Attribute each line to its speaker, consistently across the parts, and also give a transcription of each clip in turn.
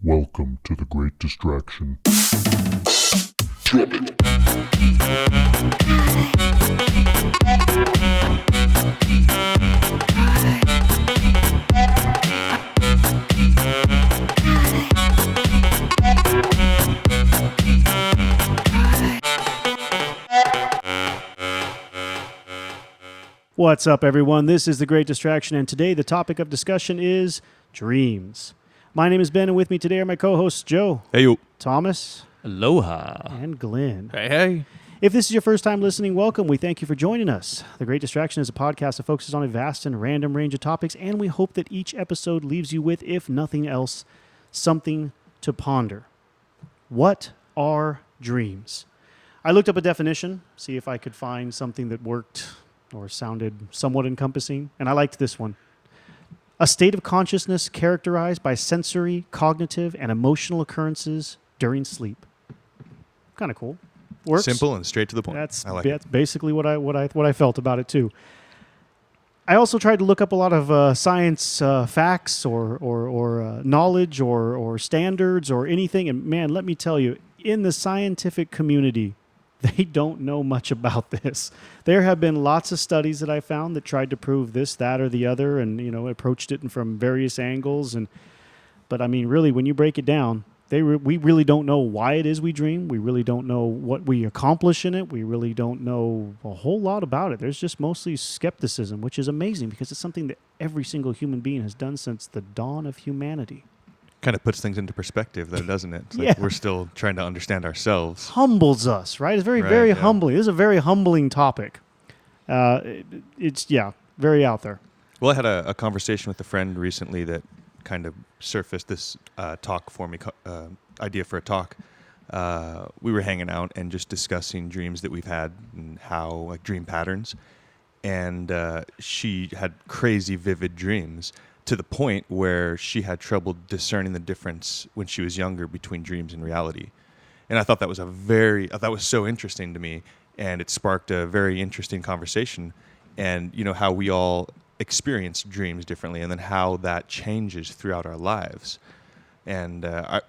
Speaker 1: Welcome to the Great Distraction.
Speaker 2: What's up, everyone? This is the Great Distraction, and today the topic of discussion is dreams. My name is Ben, and with me today are my co-hosts Joe,
Speaker 3: Hey, yo.
Speaker 2: Thomas,
Speaker 4: Aloha.
Speaker 2: and Glenn.
Speaker 4: Hey, hey.
Speaker 2: If this is your first time listening, welcome. We thank you for joining us. The Great Distraction is a podcast that focuses on a vast and random range of topics, and we hope that each episode leaves you with, if nothing else, something to ponder. What are dreams? I looked up a definition, see if I could find something that worked or sounded somewhat encompassing, and I liked this one. A state of consciousness characterized by sensory, cognitive, and emotional occurrences during sleep. Kind of cool. Works.
Speaker 3: Simple and straight to the point.
Speaker 2: That's
Speaker 3: I like it.
Speaker 2: basically what I felt about it too. I also tried to look up a lot of science facts or knowledge or standards or anything, and man, let me tell you, in the scientific community, they don't know much about this. There have been lots of studies that I found that tried to prove this, that, or the other, and approached it from various angles. But I mean, really, when you break it down, we really don't know why it is we dream. We really don't know what we accomplish in it. We really don't know a whole lot about it. There's just mostly skepticism, which is amazing because it's something that every single human being has done since the dawn of humanity.
Speaker 3: Kind of puts things into perspective, though, doesn't it? It's like
Speaker 2: Yeah.
Speaker 3: we're still trying to understand ourselves.
Speaker 2: Humbles us, right? It's very
Speaker 3: Yeah.
Speaker 2: humbling. This is a very humbling topic. It's very out there.
Speaker 3: Well, I had a conversation with a friend recently that kind of surfaced this talk for me, idea for a talk. We were hanging out and just discussing dreams that we've had and how, like, dream patterns. And she had crazy vivid dreams to the point where she had trouble discerning the difference when she was younger between dreams and reality. And I thought that was so interesting to me, and it sparked a very interesting conversation. And, how we all experience dreams differently, and then how that changes throughout our lives. And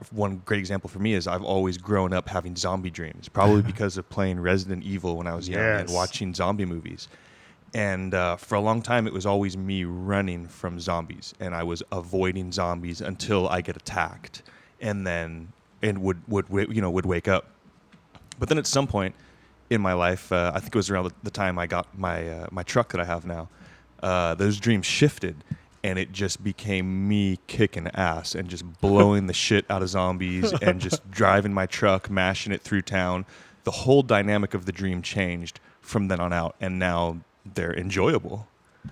Speaker 3: one great example for me is I've always grown up having zombie dreams, probably because of playing Resident Evil when I was young and watching zombie movies. And for a long time, it was always me running from zombies, and I was avoiding zombies until I get attacked, and would wake up. But then at some point in my life, I think it was around the time I got my truck that I have now, those dreams shifted, and it just became me kicking ass and just blowing the shit out of zombies and just driving my truck, mashing it through town. The whole dynamic of the dream changed from then on out, and now they're enjoyable.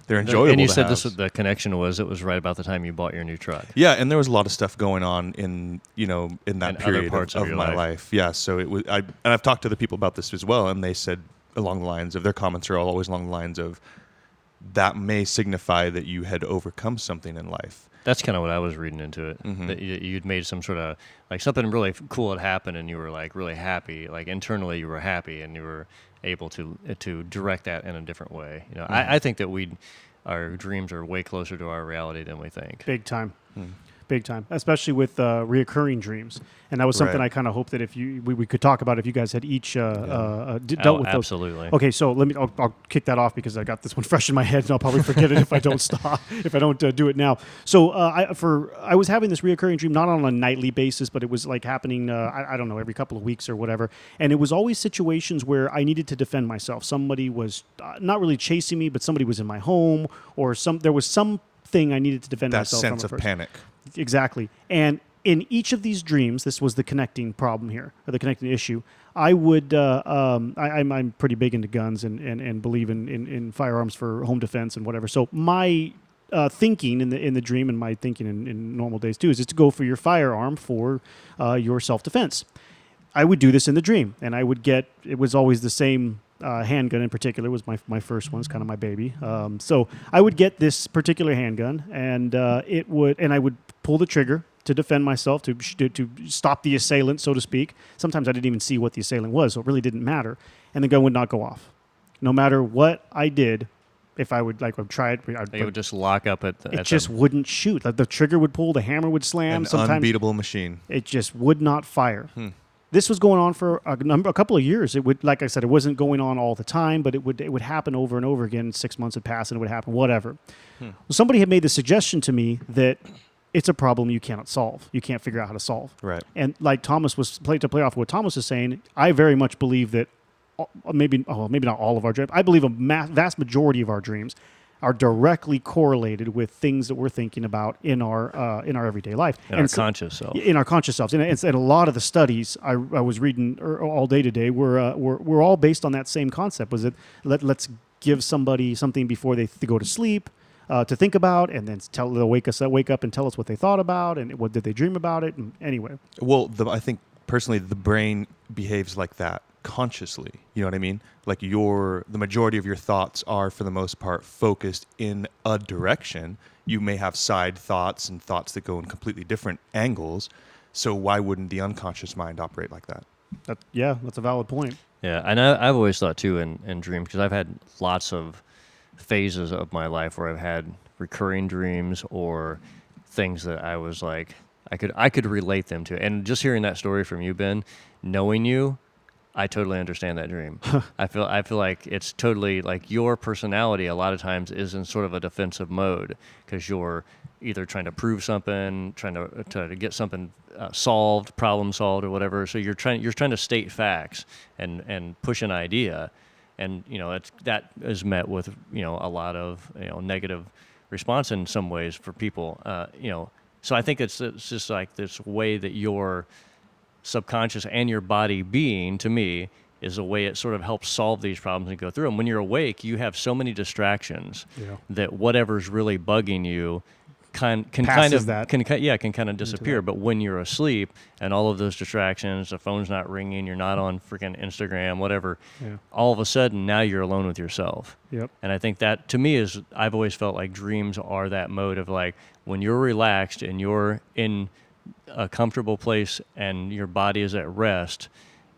Speaker 3: They're enjoyable.
Speaker 4: And you
Speaker 3: to
Speaker 4: said
Speaker 3: have.
Speaker 4: the connection was it was right about the time you bought your new truck.
Speaker 3: Yeah, and there was a lot of stuff going on in that
Speaker 4: In
Speaker 3: period
Speaker 4: other parts
Speaker 3: of
Speaker 4: of your
Speaker 3: my
Speaker 4: life.
Speaker 3: life. Yeah, so it was. And I've talked to the people about this as well, and they said along the lines of, their comments are always along the lines of, that may signify that you had overcome something in life.
Speaker 4: That's kind of what I was reading into it.
Speaker 3: Mm-hmm.
Speaker 4: That you'd made some sort of, like, something really cool had happened, and you were, like, really happy. Like, internally you were happy, and you were able to direct that in a different way.
Speaker 3: Mm-hmm.
Speaker 4: I think that our dreams are way closer to our reality than we think.
Speaker 2: Big time. Big time, especially with reoccurring dreams. And that was something
Speaker 3: Right.
Speaker 2: I kind of hope that if we could talk about if you guys had each dealt with those.
Speaker 4: Absolutely.
Speaker 2: Okay, so I'll kick that off because I got this one fresh in my head, and I'll probably forget it if I don't do it now. So I was having this reoccurring dream, not on a nightly basis, but it was like happening, I don't know, every couple of weeks or whatever. And it was always situations where I needed to defend myself. Somebody was not really chasing me, but somebody was in my home, or there was something I needed to defend
Speaker 3: That
Speaker 2: myself
Speaker 3: sense
Speaker 2: from.
Speaker 3: of panic.
Speaker 2: Exactly. And in each of these dreams, this was the connecting problem here, or the connecting issue. I would, I'm pretty big into guns and believe in firearms for home defense and whatever. So my thinking in the dream, and my thinking in normal days too, is to go for your firearm for your self-defense. I would do this in the dream, and it was always the same handgun in particular was my first one. It's kind of my baby. So I would get this particular handgun, and I would pull the trigger to defend myself, to stop the assailant, so to speak. Sometimes I didn't even see what the assailant was, so it really didn't matter. And the gun would not go off. No matter what I did, If I would like, I'd try it.
Speaker 4: They would just lock up at the.
Speaker 2: It just wouldn't shoot. Like the trigger would pull, the hammer would slam.
Speaker 3: An
Speaker 2: Sometimes
Speaker 3: unbeatable machine.
Speaker 2: it just would not fire. This was going on for a couple of years. It would, like I said, it wasn't going on all the time, but it would happen over and over again. 6 months would pass and it would happen, whatever. Well, somebody had made the suggestion to me that it's a problem you cannot solve. You can't figure out how to solve.
Speaker 3: Right.
Speaker 2: And like Thomas was to play off of what Thomas is saying, I very much believe that maybe not all of our dreams. I believe a vast majority of our dreams are directly correlated with things that we're thinking about in our everyday life.
Speaker 4: In our conscious self.
Speaker 2: In our conscious selves. And a lot of the studies I was reading all day today were all based on that same concept. Was that let's give somebody something before they go to sleep to think about, and then they'll wake up and tell us what they thought about and what did they dream about it. And anyway.
Speaker 3: Well, I think personally the brain behaves like that consciously. You know what I mean? Like the majority of your thoughts are, for the most part, focused in a direction. You may have side thoughts and thoughts that go in completely different angles. So why wouldn't the unconscious mind operate like that?
Speaker 2: That's a valid point.
Speaker 4: Yeah, and I've always thought too in dreams, because I've had lots of phases of my life where I've had recurring dreams or things that I was like, I could relate them to. And just hearing that story from you, Ben, knowing you, I totally understand that dream. I feel like it's totally like your personality a lot of times is in sort of a defensive mode because you're either trying to prove something, trying to get something problem solved or whatever. So you're trying to state facts and push an idea, and that is met with a lot of negative response in some ways for people. So I think it's just like this way that your subconscious and your body being, to me, is a way it sort of helps solve these problems and go through them. When you're awake, you have so many distractions that whatever's really bugging you can kind of disappear. But when you're asleep and all of those distractions, the phone's not ringing, you're not on freaking Instagram, whatever, all of a sudden now you're alone with yourself.
Speaker 2: Yep.
Speaker 4: And I think that to me is, I've always felt like dreams are that mode of like when you're relaxed and you're in a comfortable place and your body is at rest,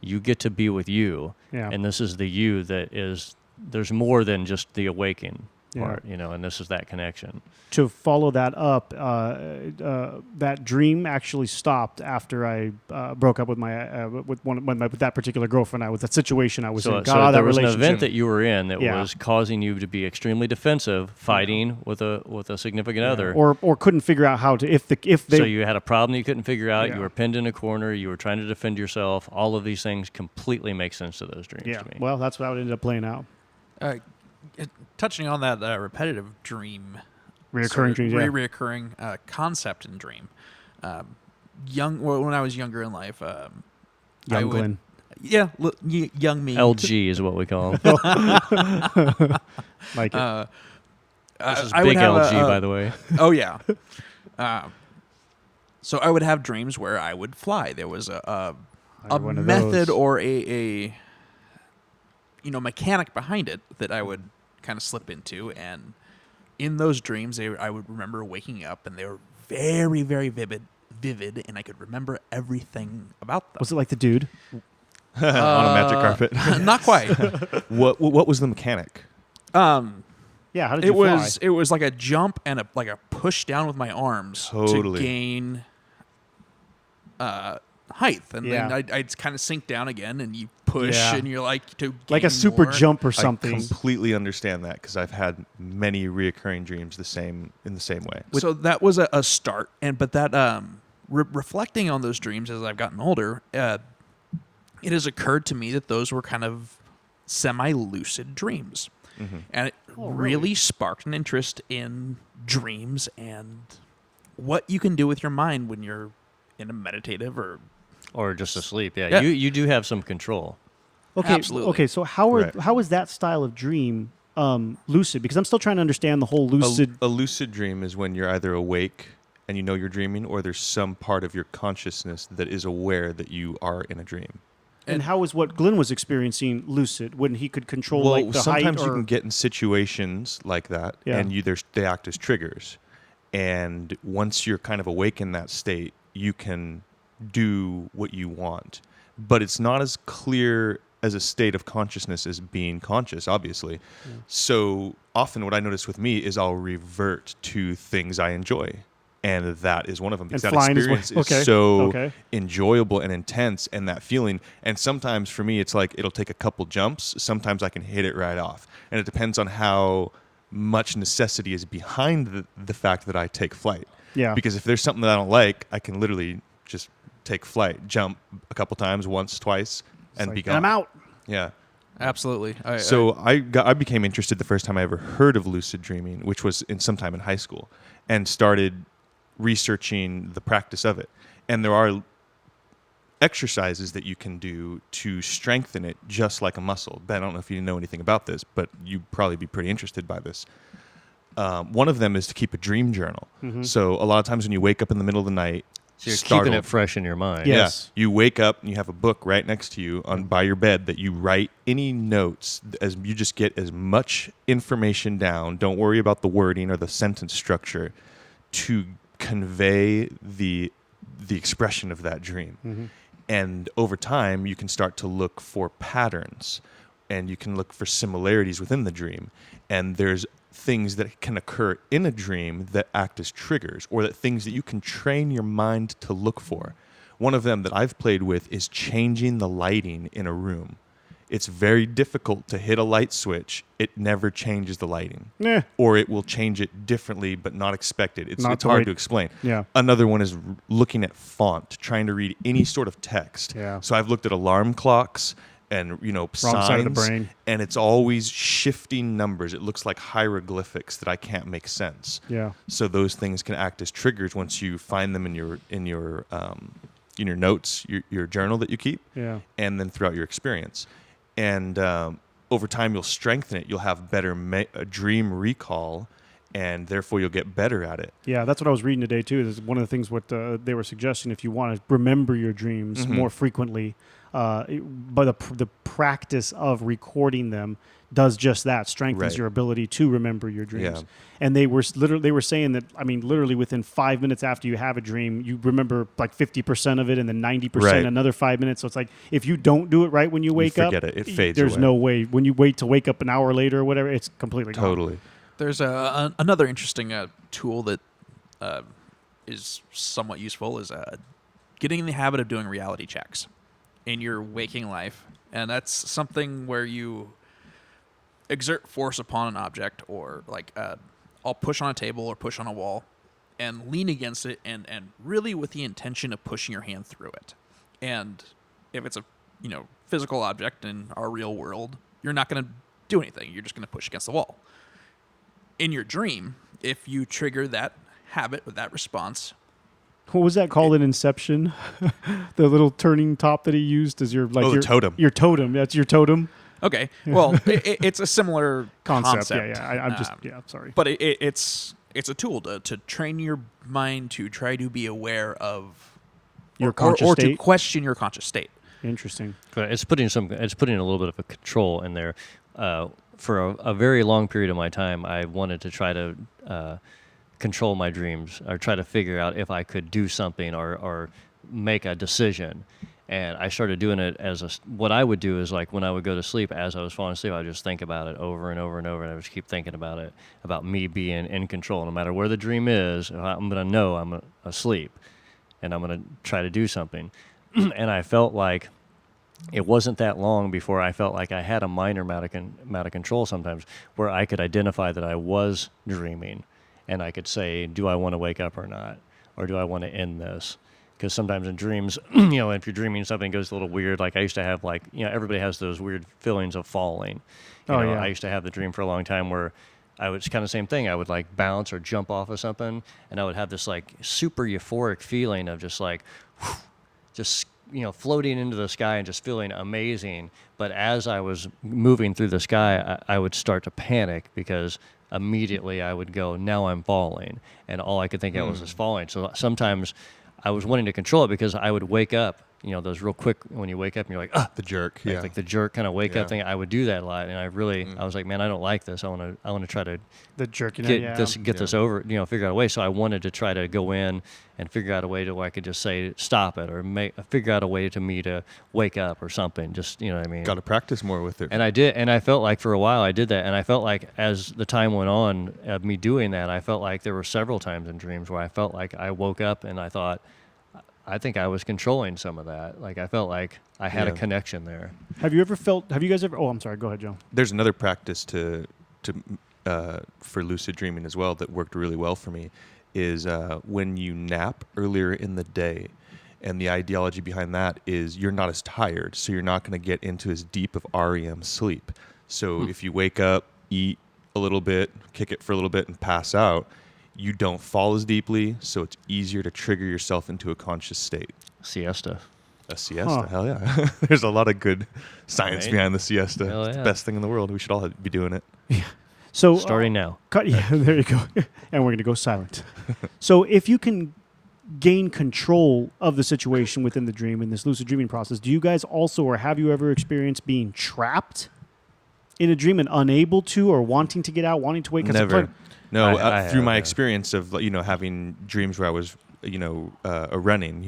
Speaker 4: you get to be with you.
Speaker 2: Yeah.
Speaker 4: And this is the you that is, there's more than just the awakening part, and this is that connection.
Speaker 2: To follow that up, that dream actually stopped after I broke up with with that particular girlfriend. That situation I was in.
Speaker 4: So there was an event that you were in that was causing you to be extremely defensive, fighting with a significant other,
Speaker 2: or couldn't figure out how to if they.
Speaker 4: So you had a problem you couldn't figure out. You were pinned in a corner. You were trying to defend yourself. All of these things completely make sense to those dreams. To me.
Speaker 2: Well, that's what ended up playing out.
Speaker 5: Touching on that repetitive dream,
Speaker 2: reoccurring
Speaker 5: concept in dream. When I was younger in life,
Speaker 2: Glenn.
Speaker 5: Young me.
Speaker 4: LG is what we call him.
Speaker 2: Like it.
Speaker 4: This is big LG, by the way.
Speaker 5: Oh yeah. So I would have dreams where I would fly. There was a method or a mechanic behind it that I would kind of slip into, and in those dreams I would remember waking up and they were very, very vivid, and I could remember everything about them.
Speaker 2: Was it like the dude
Speaker 3: on a magic carpet?
Speaker 5: Not quite.
Speaker 3: What was the mechanic?
Speaker 2: How did you fly?
Speaker 5: It was like a jump and a push down with my arms to gain height, and then I'd kind of sink down again, and you push, and you're like to gain
Speaker 2: like a super
Speaker 5: more.
Speaker 2: jump or something.
Speaker 3: I completely understand that because I've had many reoccurring dreams in the same way.
Speaker 5: So that was a start, but that reflecting on those dreams as I've gotten older, it has occurred to me that those were kind of semi-lucid dreams, and it really sparked an interest in dreams and what you can do with your mind when you're in a meditative or
Speaker 4: just asleep. Yeah. You do have some control.
Speaker 2: Okay,
Speaker 5: absolutely.
Speaker 2: Okay, so how is that style of dream lucid? Because I'm still trying to understand the whole lucid.
Speaker 3: A lucid dream is when you're either awake and you know you're dreaming, or there's some part of your consciousness that is aware that you are in a dream.
Speaker 2: And how is what Glenn was experiencing lucid when he could control the height?
Speaker 3: Sometimes you can get in situations like that, and they act as triggers. And once you're kind of awake in that state, you can do what you want. But it's not as clear as a state of consciousness as being conscious, obviously. So often what I notice with me is I'll revert to things I enjoy. And that is one of them, because
Speaker 2: And
Speaker 3: that
Speaker 2: flying is one-
Speaker 3: experience is,
Speaker 2: okay,
Speaker 3: so
Speaker 2: okay.
Speaker 3: enjoyable and intense, and that feeling. And sometimes for me, it's like it'll take a couple jumps. Sometimes I can hit it right off. And it depends on how much necessity is behind the fact that I take flight.
Speaker 2: Yeah.
Speaker 3: Because if there's something that I don't like, I can literally just take flight, jump a couple times, once, twice, and
Speaker 2: It's
Speaker 3: be
Speaker 2: like,
Speaker 3: gone.
Speaker 2: I'm out.
Speaker 3: Yeah.
Speaker 5: Absolutely.
Speaker 3: I became interested the first time I ever heard of lucid dreaming, which was sometime in high school, and started researching the practice of it. And there are exercises that you can do to strengthen it, just like a muscle. Ben, I don't know if you know anything about this, but you'd probably be pretty interested by this. One of them is to keep a dream journal. So a lot of times when you wake up in the middle of the night,
Speaker 4: So you're
Speaker 3: startled,
Speaker 4: keeping it fresh in your mind.
Speaker 2: Yeah. Yes.
Speaker 3: you wake up and you have a book right next to you by your bed that you write any notes, as you just get as much information down. Don't worry about the wording or the sentence structure to convey the expression of that dream. And over time, you can start to look for patterns, and you can look for similarities within the dream. And there's things that can occur in a dream that act as triggers, or that things that you can train your mind to look for. One of them that I've played with is changing the lighting in a room. It's very difficult to hit a light switch. It never changes the lighting.
Speaker 2: Yeah.
Speaker 3: Or it will change it differently, but not expected. It's
Speaker 2: Not
Speaker 3: it's
Speaker 2: the
Speaker 3: hard
Speaker 2: way-
Speaker 3: to explain.
Speaker 2: Yeah.
Speaker 3: Another one is looking at font, trying to read any sort of text.
Speaker 2: Yeah.
Speaker 3: So I've looked at alarm clocks and, signs,
Speaker 2: side of the brain.
Speaker 3: and it's always shifting numbers. It looks like hieroglyphics that I can't make sense.
Speaker 2: Yeah.
Speaker 3: So those things can act as triggers once you find them in your notes, your journal that you keep,
Speaker 2: Yeah.
Speaker 3: and then throughout your experience. And over time, you'll strengthen it. You'll have better dream recall, and therefore you'll get better at it.
Speaker 2: Yeah, that's what I was reading today too. Is one of the things what they were suggesting, if you want to remember your dreams more frequently, but the practice of recording them does just that, strengthens
Speaker 3: Right.
Speaker 2: your ability to remember your dreams.
Speaker 3: Yeah.
Speaker 2: And they were saying that, I mean, literally within 5 minutes after you have a dream, you remember like 50% of it, and then 90%
Speaker 3: Right.
Speaker 2: another 5 minutes. So it's like if you don't do it right when you wake up,
Speaker 3: forget it. It fades
Speaker 2: there's
Speaker 3: away.
Speaker 2: no way. When you wait to wake up an hour later or whatever, it's completely gone.
Speaker 3: Totally.
Speaker 5: There's another interesting tool that is somewhat useful is getting in the habit of doing reality checks in your waking life. And that's something where you exert force upon an object, or like I'll push on a table or push on a wall and lean against it, and really with the intention of pushing your hand through it. And if it's a physical object in our real world, you're not going to do anything. You're just going to push against the wall. In your dream, if you trigger that habit or that response,
Speaker 2: What was that called in Inception? The little turning top that he used as your
Speaker 3: the totem.
Speaker 2: Your totem. That's your totem
Speaker 5: okay, well, it's a similar
Speaker 2: concept. Yeah. I'm just sorry.
Speaker 5: But it's a tool to train your mind to try to be aware of
Speaker 2: Your
Speaker 5: or
Speaker 2: conscious
Speaker 5: to
Speaker 2: state?
Speaker 5: question your conscious state.
Speaker 2: Interesting.
Speaker 4: It's putting a little bit of a control in there. For a very long period of my time, I wanted to try to control my dreams, or try to figure out if I could do something or make a decision. And I started doing it what I would do is, like, when I would go to sleep, as I was falling asleep, I would just think about it over and over and over, and I would just keep thinking about it, about me being in control. No matter where the dream is, I'm going to know I'm asleep, and I'm going to try to do something. And I felt like it wasn't that long before I felt like I had a minor amount of control sometimes, where I could identify that I was dreaming, and I could say, do I want to wake up or not? Or do I want to end this? Because sometimes in dreams, if you're dreaming something goes a little weird, like I used to have, everybody has those weird feelings of falling.
Speaker 2: Yeah.
Speaker 4: I used to have the dream for a long time where I was kind of same thing. I would like bounce or jump off of something, and I would have this like super euphoric feeling of just like, just floating into the sky and just feeling amazing. But as I was moving through the sky, I would start to panic, because immediately I would go, now I'm falling. And all I could think of was just falling. So sometimes I was wanting to control it, because I would wake up those real quick when you wake up and you're like, ah,
Speaker 3: The jerk.
Speaker 4: like,
Speaker 3: Yeah.
Speaker 4: like the jerk kind of wake up
Speaker 3: Yeah.
Speaker 4: thing. I would do that a lot, and I was like, man, I don't like this. I want to try to
Speaker 2: The jerking.
Speaker 4: get
Speaker 2: Yeah.
Speaker 4: this over, figure out a way. So I wanted to try to go in and figure out a way to where I could just say stop it, or figure out a way to me to wake up or something. Just what I mean.
Speaker 3: Got to practice more with it.
Speaker 4: And I did, and I felt like for a while I did that, and I felt like as the time went on of me doing that, I felt like there were several times in dreams where I felt like I woke up and I thought, I think I was controlling some of that. Like I felt like I had a
Speaker 3: Yeah.
Speaker 4: connection there.
Speaker 2: Have you guys ever? Oh, I'm sorry. Go ahead, Joe.
Speaker 3: There's another practice for lucid dreaming as well that worked really well for me is when you nap earlier in the day. And the ideology behind that is you're not as tired, so you're not going to get into as deep of REM sleep. So if you wake up, eat a little bit, kick it for a little bit, and pass out, you don't fall as deeply, so it's easier to trigger yourself into a conscious state.
Speaker 4: Siesta.
Speaker 3: A siesta,
Speaker 2: Huh.
Speaker 3: hell yeah. There's a lot of good science
Speaker 4: Right?
Speaker 3: behind the siesta.
Speaker 4: Hell
Speaker 3: It's the
Speaker 4: yeah.
Speaker 3: best thing in the world. We should all be doing it.
Speaker 2: So
Speaker 4: Starting now.
Speaker 2: Yeah, there you go. And we're going to go silent. So if you can gain control of the situation within the dream in this lucid dreaming process, do you guys also, or have you ever experienced being trapped in a dream and unable to, or wanting to get out, wanting to wake? 'Cause
Speaker 3: Never. No,
Speaker 4: I
Speaker 3: through
Speaker 4: have,
Speaker 3: my
Speaker 4: yeah.
Speaker 3: experience of having dreams where I was running,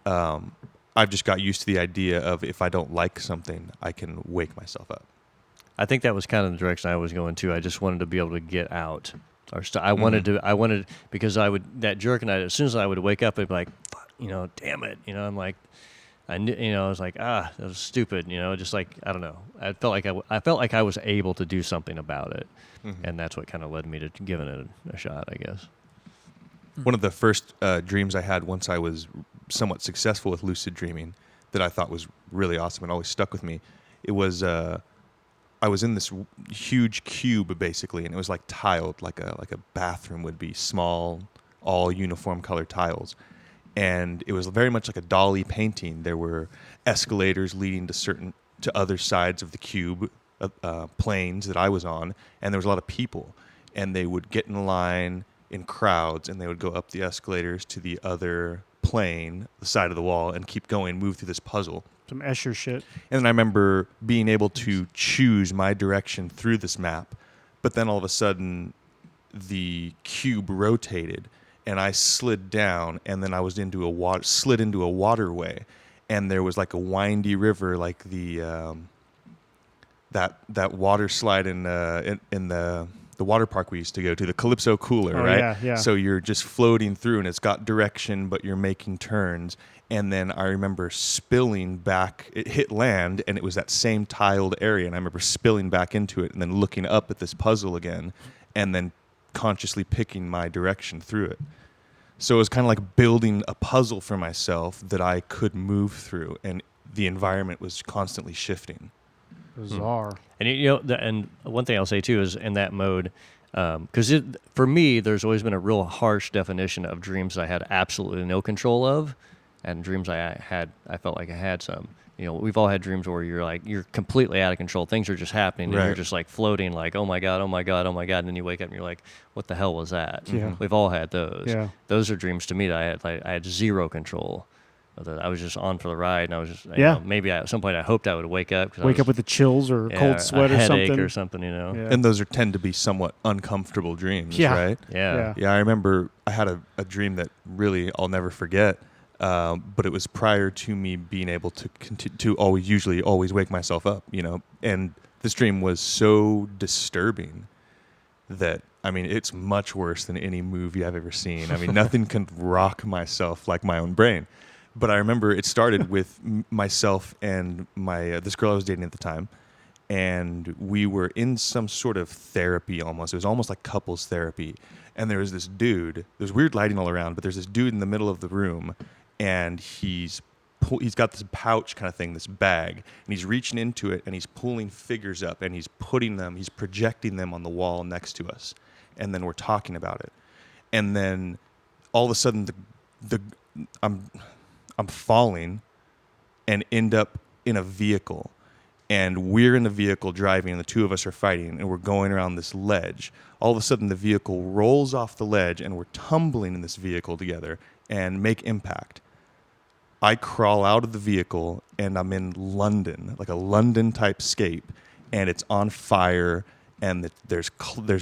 Speaker 3: I've just got used to the idea of if I don't like something, I can wake myself up.
Speaker 4: I think that was kind of the direction I was going to. I just wanted to be able to get out. I wanted because that jerk, and as soon as I would wake up, I'd be like, fuck, damn it. I'm like, I knew, I was like, that was stupid. Just like, I don't know. I felt like I was able to do something about it. And that's what kind of led me to giving it a shot, I guess.
Speaker 3: One of the first dreams I had once I was somewhat successful with lucid dreaming that I thought was really awesome and always stuck with me. It was I was in this huge cube basically, and it was like tiled, like a bathroom would be, small, all uniform colored tiles. And it was very much like a Dali painting. There were escalators leading to other sides of the cube, planes that I was on, and there was a lot of people. And they would get in line in crowds, and they would go up the escalators to the other plane, the side of the wall, and keep going, move through this puzzle.
Speaker 2: some Escher shit.
Speaker 3: And then I remember being able to choose my direction through this map, but then all of a sudden the cube rotated and I slid down, and then I was slid into a waterway, and there was like a windy river, like the that water slide in the water park we used to go to, the Calypso Cooler,
Speaker 2: Oh,
Speaker 3: right?
Speaker 2: yeah, yeah.
Speaker 3: So you're just floating through, and it's got direction, but you're making turns. And then I remember spilling back. It hit land, and it was that same tiled area. And I remember spilling back into it, and then looking up at this puzzle again, and then consciously picking my direction through it. So it was kind of like building a puzzle for myself that I could move through, and the environment was constantly shifting.
Speaker 2: Bizarre.
Speaker 4: And and one thing I'll say too is in that mode, because for me, there's always been a real harsh definition of dreams that I had absolutely no control of, and dreams I felt like I had some. We've all had dreams where you're completely out of control. Things are just happening, and
Speaker 3: Right.
Speaker 4: you're just like floating, like, oh my god, oh my god, oh my god, and then you wake up and you're like, what the hell was that?
Speaker 2: Yeah.
Speaker 4: We've all had those.
Speaker 2: Yeah.
Speaker 4: Those are dreams to me that I had zero control. That I was just on for the ride, and I was just
Speaker 2: Yeah.
Speaker 4: maybe at some point I hoped I would wake up. 'Cause I
Speaker 2: Wake
Speaker 4: was-
Speaker 2: up with the chills or cold sweat
Speaker 4: a
Speaker 2: or
Speaker 4: headache
Speaker 2: something.
Speaker 4: or something,
Speaker 2: Yeah.
Speaker 3: And those tend to be somewhat uncomfortable dreams,
Speaker 2: Yeah.
Speaker 3: right?
Speaker 4: Yeah.
Speaker 3: Yeah, I remember I had a dream that really I'll never forget, but it was prior to me being able to always wake myself up, and this dream was so disturbing that, it's much worse than any movie I've ever seen. Nothing can rock myself like my own brain. But I remember it started with myself and my this girl I was dating at the time, and we were in some sort of therapy almost. It was almost like couples therapy. And there was this dude. There's weird lighting all around, but there's this dude in the middle of the room, and he's got this pouch kind of thing, this bag, and he's reaching into it, and he's pulling figures up, and he's projecting them on the wall next to us, and then we're talking about it. And then all of a sudden, I'm falling and end up in a vehicle, and we're in the vehicle driving, and the two of us are fighting, and we're going around this ledge. All of a sudden, the vehicle rolls off the ledge, and we're tumbling in this vehicle together and make impact. I crawl out of the vehicle and I'm in London, like a London type scape, and it's on fire, and there's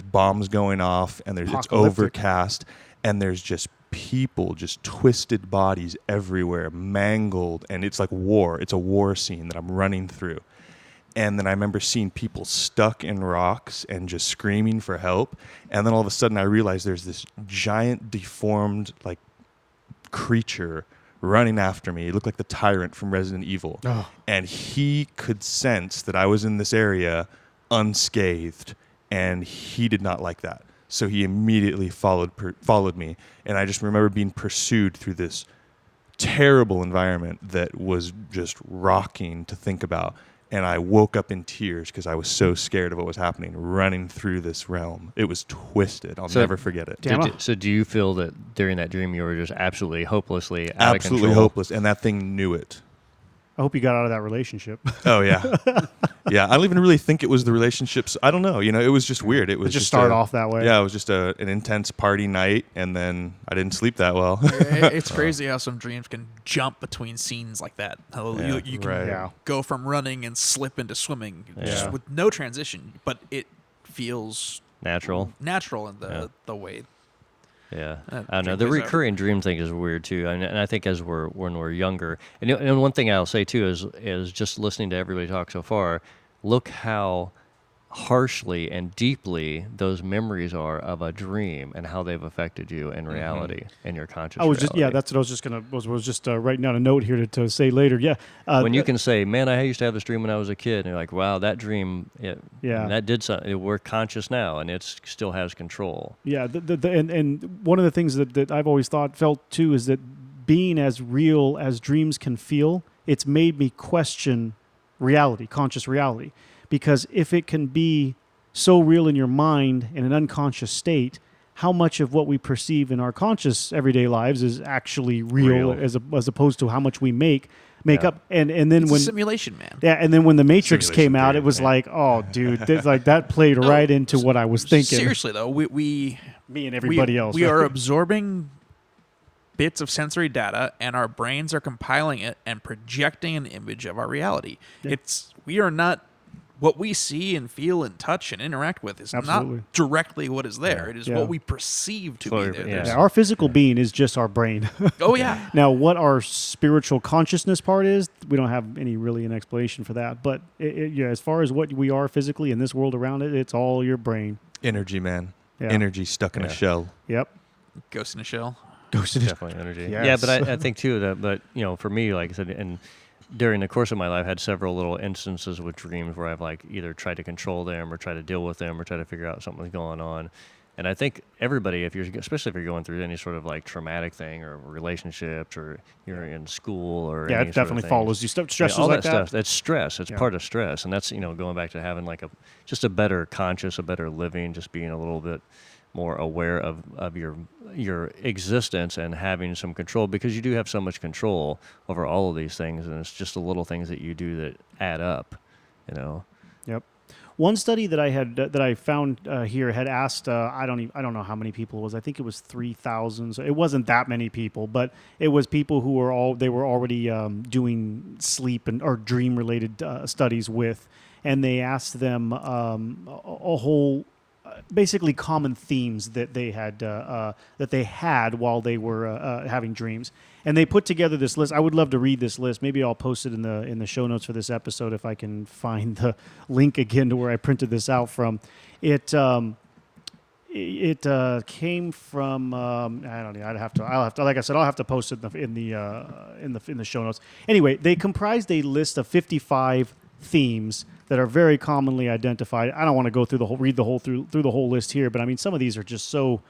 Speaker 3: bombs going off, and it's
Speaker 2: Apocalyptic.
Speaker 3: overcast, and there's just people, just twisted bodies everywhere, mangled, and it's like war. It's a war scene that I'm running through. And then I remember seeing people stuck in rocks and just screaming for help. And then all of a sudden I realized there's this giant deformed like creature running after me. He looked like the tyrant from Resident Evil.
Speaker 2: Oh.
Speaker 3: And he could sense that I was in this area unscathed, and he did not like that. So he immediately followed me. And I just remember being pursued through this terrible environment that was just rocking to think about. And I woke up in tears because I was so scared of what was happening, running through this realm. It was twisted. I'll never forget it.
Speaker 2: Damn.
Speaker 4: So do you feel that during that dream you were just absolutely hopelessly out
Speaker 3: Absolutely
Speaker 4: of control?
Speaker 3: hopeless. And that thing knew it.
Speaker 2: I hope you got out of that relationship.
Speaker 3: Oh, yeah. Yeah, I don't even really think it was the relationships. I don't know. It was just weird. It was
Speaker 2: Just start off that way.
Speaker 3: Yeah, it was just an intense party night, and then I didn't sleep that well.
Speaker 5: It's crazy how some dreams can jump between scenes like that. How
Speaker 3: Yeah,
Speaker 5: you can
Speaker 3: right.
Speaker 2: Yeah.
Speaker 5: go from running and slip into swimming just
Speaker 4: Yeah.
Speaker 5: with no transition, but it feels
Speaker 4: Natural.
Speaker 5: natural in
Speaker 4: Yeah.
Speaker 5: the way.
Speaker 4: Yeah,
Speaker 5: That
Speaker 4: I don't know.
Speaker 5: dream
Speaker 4: The
Speaker 5: plays out.
Speaker 4: recurring dream thing is weird too, and I think when we're younger, and one thing I'll say too is just listening to everybody talk so far, look how harshly and deeply those memories are of a dream and how they've affected you in reality in your conscious.
Speaker 2: I was just
Speaker 4: reality.
Speaker 2: that's what I was just gonna was just writing down a note here to say later. Yeah,
Speaker 4: When you can say, "Man, I used to have this dream when I was a kid," and you're like, "Wow, that dream,
Speaker 2: Yeah.
Speaker 4: that did something. We're conscious now, and it still has control."
Speaker 2: Yeah, and one of the things that I've always felt too is that being as real as dreams can feel, it's made me question reality, conscious reality. Because if it can be so real in your mind in an unconscious state, how much of what we perceive in our conscious everyday lives is actually real. As opposed to how much we make
Speaker 4: Yeah.
Speaker 2: up. And then
Speaker 5: It's
Speaker 2: when
Speaker 5: a simulation, man.
Speaker 2: yeah, and then when the Matrix
Speaker 3: Simulation
Speaker 2: came out,
Speaker 3: theory,
Speaker 2: it was
Speaker 3: yeah.
Speaker 2: like, oh, dude, that played
Speaker 5: No,
Speaker 2: right into what I was thinking.
Speaker 5: Seriously though, we
Speaker 2: Me and everybody else.
Speaker 5: we
Speaker 2: right?
Speaker 5: are absorbing bits of sensory data, and our brains are compiling it and projecting an image of our reality.
Speaker 2: Yeah.
Speaker 5: We are not what we see and feel and touch and interact with is
Speaker 2: Absolutely.
Speaker 5: not directly what is there. It is
Speaker 2: Yeah.
Speaker 5: what we perceive to
Speaker 4: So,
Speaker 5: be there.
Speaker 4: yeah.
Speaker 5: There's-
Speaker 2: Yeah, our physical being is just our brain.
Speaker 5: Oh yeah.
Speaker 2: Now, what our spiritual consciousness part is, we don't have an explanation for that. But yeah, as far as what we are physically in this world around it, it's all your brain.
Speaker 3: Energy, man.
Speaker 2: Yeah.
Speaker 3: Energy stuck in
Speaker 4: Yeah.
Speaker 3: a shell.
Speaker 2: Yep.
Speaker 5: Ghost in a shell.
Speaker 2: Ghost in his-
Speaker 4: Definitely energy.
Speaker 2: Yes.
Speaker 4: Yeah, but I think too that, but for me, like I said, and during the course of my life, I had several little instances with dreams where I've like either tried to control them or try to deal with them or try to figure out something's going on. And I think everybody, especially if you're going through any sort of like traumatic thing or relationships or you're in school or
Speaker 2: Yeah,
Speaker 4: any
Speaker 2: it
Speaker 4: sort of
Speaker 2: definitely
Speaker 4: things,
Speaker 2: follows you. Stresses
Speaker 4: all
Speaker 2: like
Speaker 4: that stuff. That's stress. It's
Speaker 2: Yeah.
Speaker 4: part of stress, and that's going back to having like just a better conscious, a better living, just being a little bit more aware of your existence and having some control, because you do have so much control over all of these things, and it's just the little things that you do that add up.
Speaker 2: Yep. One study that I found here had asked I don't know how many people it was. I think it was 3,000. So it wasn't that many people, but it was people who were already doing sleep or dream related studies with, and they asked them a whole. Basically, common themes that they had while they were having dreams, and they put together this list. I would love to read this list. Maybe I'll post it in the show notes for this episode if I can find the link again to where I printed this out from. It came from I don't know. I'll have to like I said, I'll have to post it in the show notes. Anyway, they comprised a list of 55 themes that are very commonly identified. I don't want to go through through the whole list here, but I mean, some of these are just so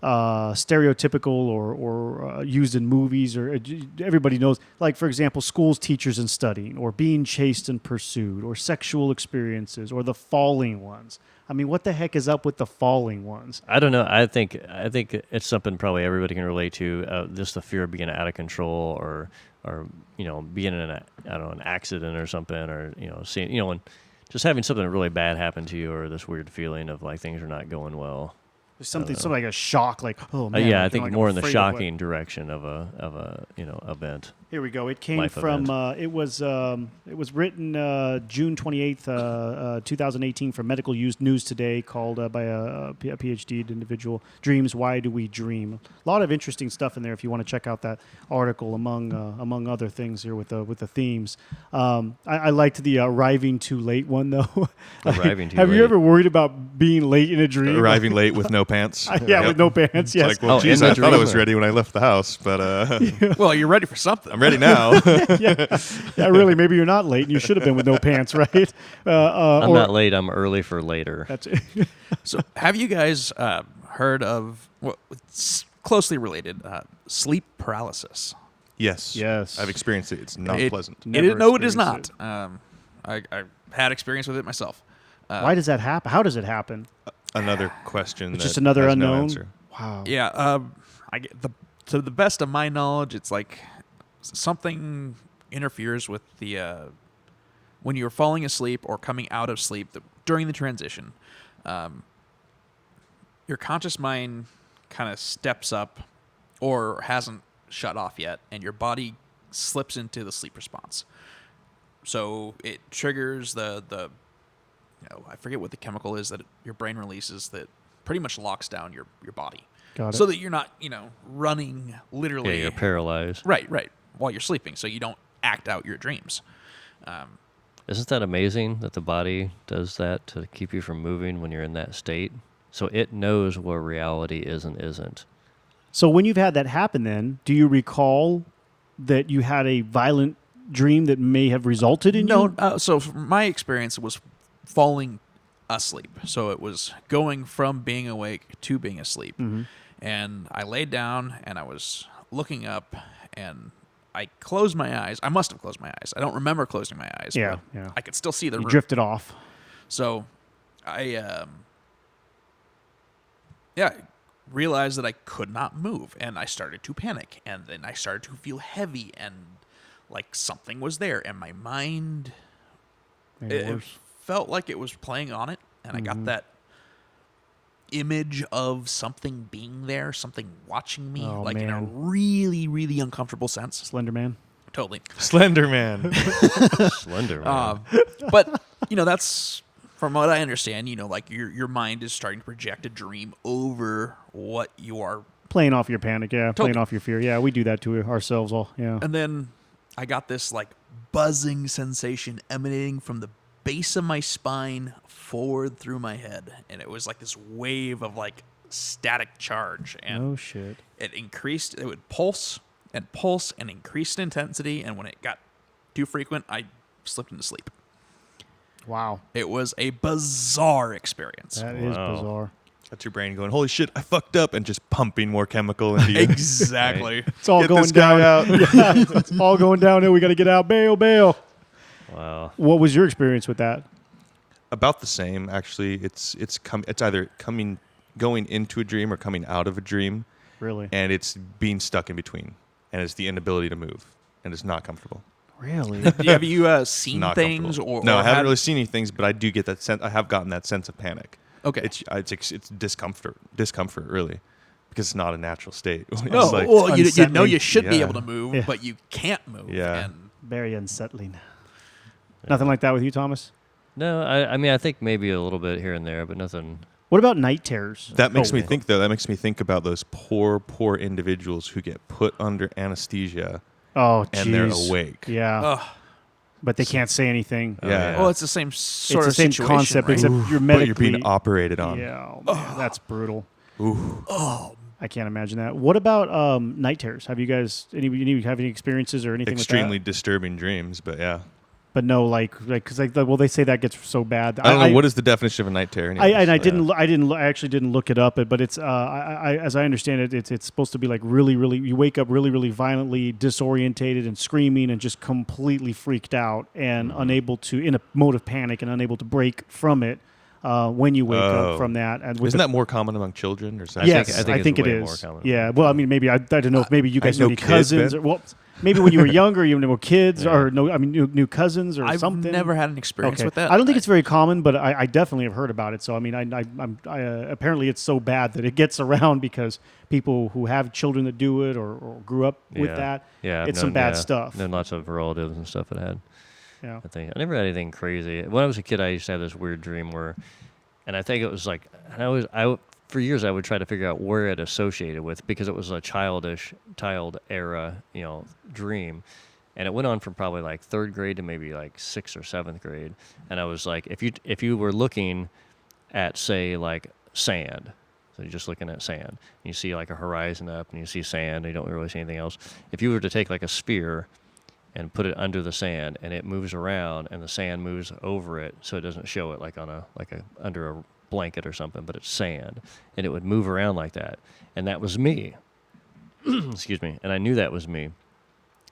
Speaker 2: stereotypical or used in movies, or everybody knows. Like, for example, schools, teachers, and studying, or being chased and pursued, or sexual experiences, or the falling ones. I mean, what the heck is up with the falling ones?
Speaker 4: I don't know. I think it's something probably everybody can relate to. Just the fear of being out of control, or being in an accident or something, or seeing and just having something really bad happen to you, or this weird feeling of like things are not going well.
Speaker 2: There's something like a shock, like, oh man.
Speaker 4: Yeah, I
Speaker 2: like,
Speaker 4: think
Speaker 2: I'm
Speaker 4: more in the
Speaker 2: afraid of what-
Speaker 4: shocking direction of a event.
Speaker 2: Here we go. It came
Speaker 4: Life
Speaker 2: from.
Speaker 4: event.
Speaker 2: It was written June 28th, 2018, from Medical News Today, called by a PhD individual. Dreams. Why do we dream? A lot of interesting stuff in there. If you want to check out that article, among other things here with the themes. I liked the arriving too late one though.
Speaker 4: Arriving too
Speaker 2: Have you
Speaker 4: late.
Speaker 2: ever worried about being late in a dream?
Speaker 3: Arriving late with no pants.
Speaker 2: Yeah, with no pants. Yes.
Speaker 3: Like, well,
Speaker 4: Oh,
Speaker 3: geez,
Speaker 4: in the
Speaker 3: I thought I
Speaker 4: dream
Speaker 3: was
Speaker 4: or-
Speaker 3: ready when I left the house, but
Speaker 5: Well, you're ready for something.
Speaker 3: I'm ready now.
Speaker 2: Yeah, really. Maybe you're not late, and you should have been with no pants, right?
Speaker 4: I'm not late. I'm early for later.
Speaker 2: That's
Speaker 5: So, have you guys heard of it's closely related sleep paralysis?
Speaker 3: Yes.
Speaker 2: Yes.
Speaker 3: I've experienced it. It's not
Speaker 5: It-
Speaker 3: pleasant.
Speaker 2: Never
Speaker 5: No, it is not.
Speaker 2: experienced
Speaker 5: I had experience with it myself.
Speaker 2: Why does that happen? How does it happen?
Speaker 3: Another question.
Speaker 2: It's
Speaker 3: that
Speaker 2: just another
Speaker 3: has no
Speaker 2: unknown.
Speaker 3: answer.
Speaker 2: Wow.
Speaker 5: Yeah, I get to the best of my knowledge, it's like something interferes with the when you're falling asleep or coming out of sleep during the transition. Your conscious mind kind of steps up or hasn't shut off yet, and your body slips into the sleep response. So it triggers the I forget what the chemical is that your brain releases that pretty much locks down your body.
Speaker 2: Got it.
Speaker 5: So that you're not, running literally.
Speaker 4: Yeah, you're paralyzed.
Speaker 5: Right, while you're sleeping, so you don't act out your dreams.
Speaker 4: Isn't that amazing that the body does that to keep you from moving when you're in that state? So it knows what reality is and isn't.
Speaker 2: So when you've had that happen, then do you recall that you had a violent dream that may have resulted in you?
Speaker 5: No, so from my experience, it was falling asleep. So it was going from being awake to being asleep.
Speaker 2: Mm-hmm.
Speaker 5: And I laid down and I was looking up and I closed my eyes. I must have closed my eyes. I don't remember closing my eyes.
Speaker 2: Yeah,
Speaker 5: but
Speaker 2: yeah.
Speaker 5: I could still see the
Speaker 2: You
Speaker 5: room.
Speaker 2: drifted off.
Speaker 5: So I realized that I could not move, and I started to panic, and then I started to feel heavy and like something was there, and my mind
Speaker 2: Maybe
Speaker 5: it
Speaker 2: worse.
Speaker 5: felt like it was playing on it, and I got that image of something being there, something watching me,
Speaker 2: Oh,
Speaker 5: like in a
Speaker 2: man.
Speaker 5: really, really uncomfortable sense.
Speaker 2: Slender Man.
Speaker 5: Totally.
Speaker 3: Slender Man.
Speaker 4: Slender Man.
Speaker 5: But that's from what I understand, like your mind is starting to project a dream over what you are.
Speaker 2: Playing off your panic, yeah. Playing
Speaker 5: Totally.
Speaker 2: off your fear. Yeah, we do that to ourselves all, yeah.
Speaker 5: And then I got this like buzzing sensation emanating from the base of my spine forward through my head, and it was like this wave of like static charge, and
Speaker 2: Oh, shit.
Speaker 5: it increased. It would pulse and increased in intensity, and when it got too frequent, I slipped into sleep.
Speaker 2: Wow.
Speaker 5: It was a bizarre experience.
Speaker 2: That is
Speaker 4: Wow.
Speaker 2: bizarre.
Speaker 3: That's your brain going, holy shit, I fucked up, and just pumping more chemical into you.
Speaker 5: Exactly.
Speaker 2: It's all
Speaker 3: Get
Speaker 2: going
Speaker 3: this guy
Speaker 2: down.
Speaker 3: out.
Speaker 2: Yeah, it's all going downhill. We got to get out. Bail, bail.
Speaker 4: Wow.
Speaker 2: What was your experience with that?
Speaker 3: About the same, actually. It's either going into a dream or coming out of a dream,
Speaker 2: Really?
Speaker 3: and it's being stuck in between, and it's the inability to move, and it's not comfortable.
Speaker 2: Really?
Speaker 5: Have you seen
Speaker 3: Not
Speaker 5: things
Speaker 3: comfortable.
Speaker 5: or
Speaker 3: no, I haven't
Speaker 5: had-
Speaker 3: really seen any things, but I do get that sense. I have gotten that sense of panic.
Speaker 5: Okay.
Speaker 3: It's discomfort really, because it's not a natural state. It's
Speaker 5: No,
Speaker 3: like,
Speaker 5: well, you know
Speaker 2: unsettling.
Speaker 5: you should be
Speaker 3: Yeah.
Speaker 5: able to move,
Speaker 2: Yeah.
Speaker 5: but you can't move.
Speaker 3: Yeah.
Speaker 5: And
Speaker 2: Very unsettling. Nothing like that with you, Thomas?
Speaker 4: No, I mean, I think maybe a little bit here and there, but nothing.
Speaker 2: What about night terrors?
Speaker 3: that makes
Speaker 2: Oh,
Speaker 3: me think, though. That makes me think about those poor individuals who get put under anesthesia
Speaker 2: Oh,
Speaker 3: and they're
Speaker 2: jeez.
Speaker 3: awake.
Speaker 2: Yeah.
Speaker 5: Ugh.
Speaker 2: But they can't say anything.
Speaker 3: Yeah.
Speaker 4: yeah.
Speaker 5: well, it's the same sort
Speaker 2: It's the
Speaker 5: of
Speaker 2: same
Speaker 5: situation,
Speaker 2: concept,
Speaker 5: right?
Speaker 2: except you're
Speaker 3: But
Speaker 2: medically.
Speaker 3: you're being operated on.
Speaker 2: Yeah, oh, man, that's brutal.
Speaker 3: Ooh.
Speaker 2: I can't imagine that. What about night terrors? Have you guys have any experiences or anything
Speaker 3: Extremely
Speaker 2: with
Speaker 3: disturbing dreams, but yeah.
Speaker 2: that? But no, because they say that gets so bad.
Speaker 3: I don't know what is the definition of a night terror. anyways.
Speaker 2: I actually didn't look it up, but it's as I understand it, it's supposed to be like really, you wake up really, really violently disorientated and screaming and just completely freaked out and unable to, in a mode of panic and unable to break from it when you wake
Speaker 3: Oh.
Speaker 2: up from that. And with
Speaker 3: Isn't that more common among children or something?
Speaker 2: Yes,
Speaker 4: I think
Speaker 2: I think
Speaker 4: it's
Speaker 2: it
Speaker 4: way more
Speaker 2: is.
Speaker 4: common.
Speaker 2: Yeah, well, I mean, maybe I don't know if maybe you
Speaker 3: I
Speaker 2: guys
Speaker 3: know
Speaker 2: know any
Speaker 3: kids,
Speaker 2: cousins
Speaker 3: man.
Speaker 2: or well, Maybe when you were younger, you were kids, or new cousins or
Speaker 5: I've
Speaker 2: something.
Speaker 5: never had an experience with that.
Speaker 2: I don't think it's very common, but I definitely have heard about it. So I mean, apparently it's so bad that it gets around because people who have children that do it or grew up with that, it's some bad stuff.
Speaker 4: Then lots of relatives and stuff that had.
Speaker 2: Yeah.
Speaker 4: I think I never had anything crazy. When I was a kid, I used to have this weird dream where, and I think it was like, for years I would try to figure out where it associated with because it was a child era, dream. And it went on from probably like 3rd grade to maybe like 6th or 7th grade. And I was like, if you were looking at, say, like sand, so you're just looking at sand, and you see like a horizon up and you see sand, and you don't really see anything else. If you were to take like a spear and put it under the sand and it moves around and the sand moves over it so it doesn't show it like under a blanket or something, but it's sand, and it would move around like that, and that was me. Excuse me. And I knew that was me,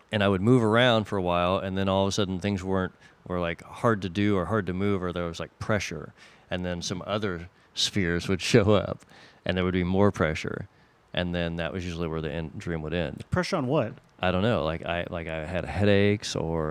Speaker 4: and I would move around for a while, and then all of a sudden things were like hard to do or hard to move, or there was like pressure, and then some other spheres would show up and there would be more pressure, and then that was usually where the dream would end.
Speaker 2: Pressure on what?
Speaker 4: I don't know. I had headaches, or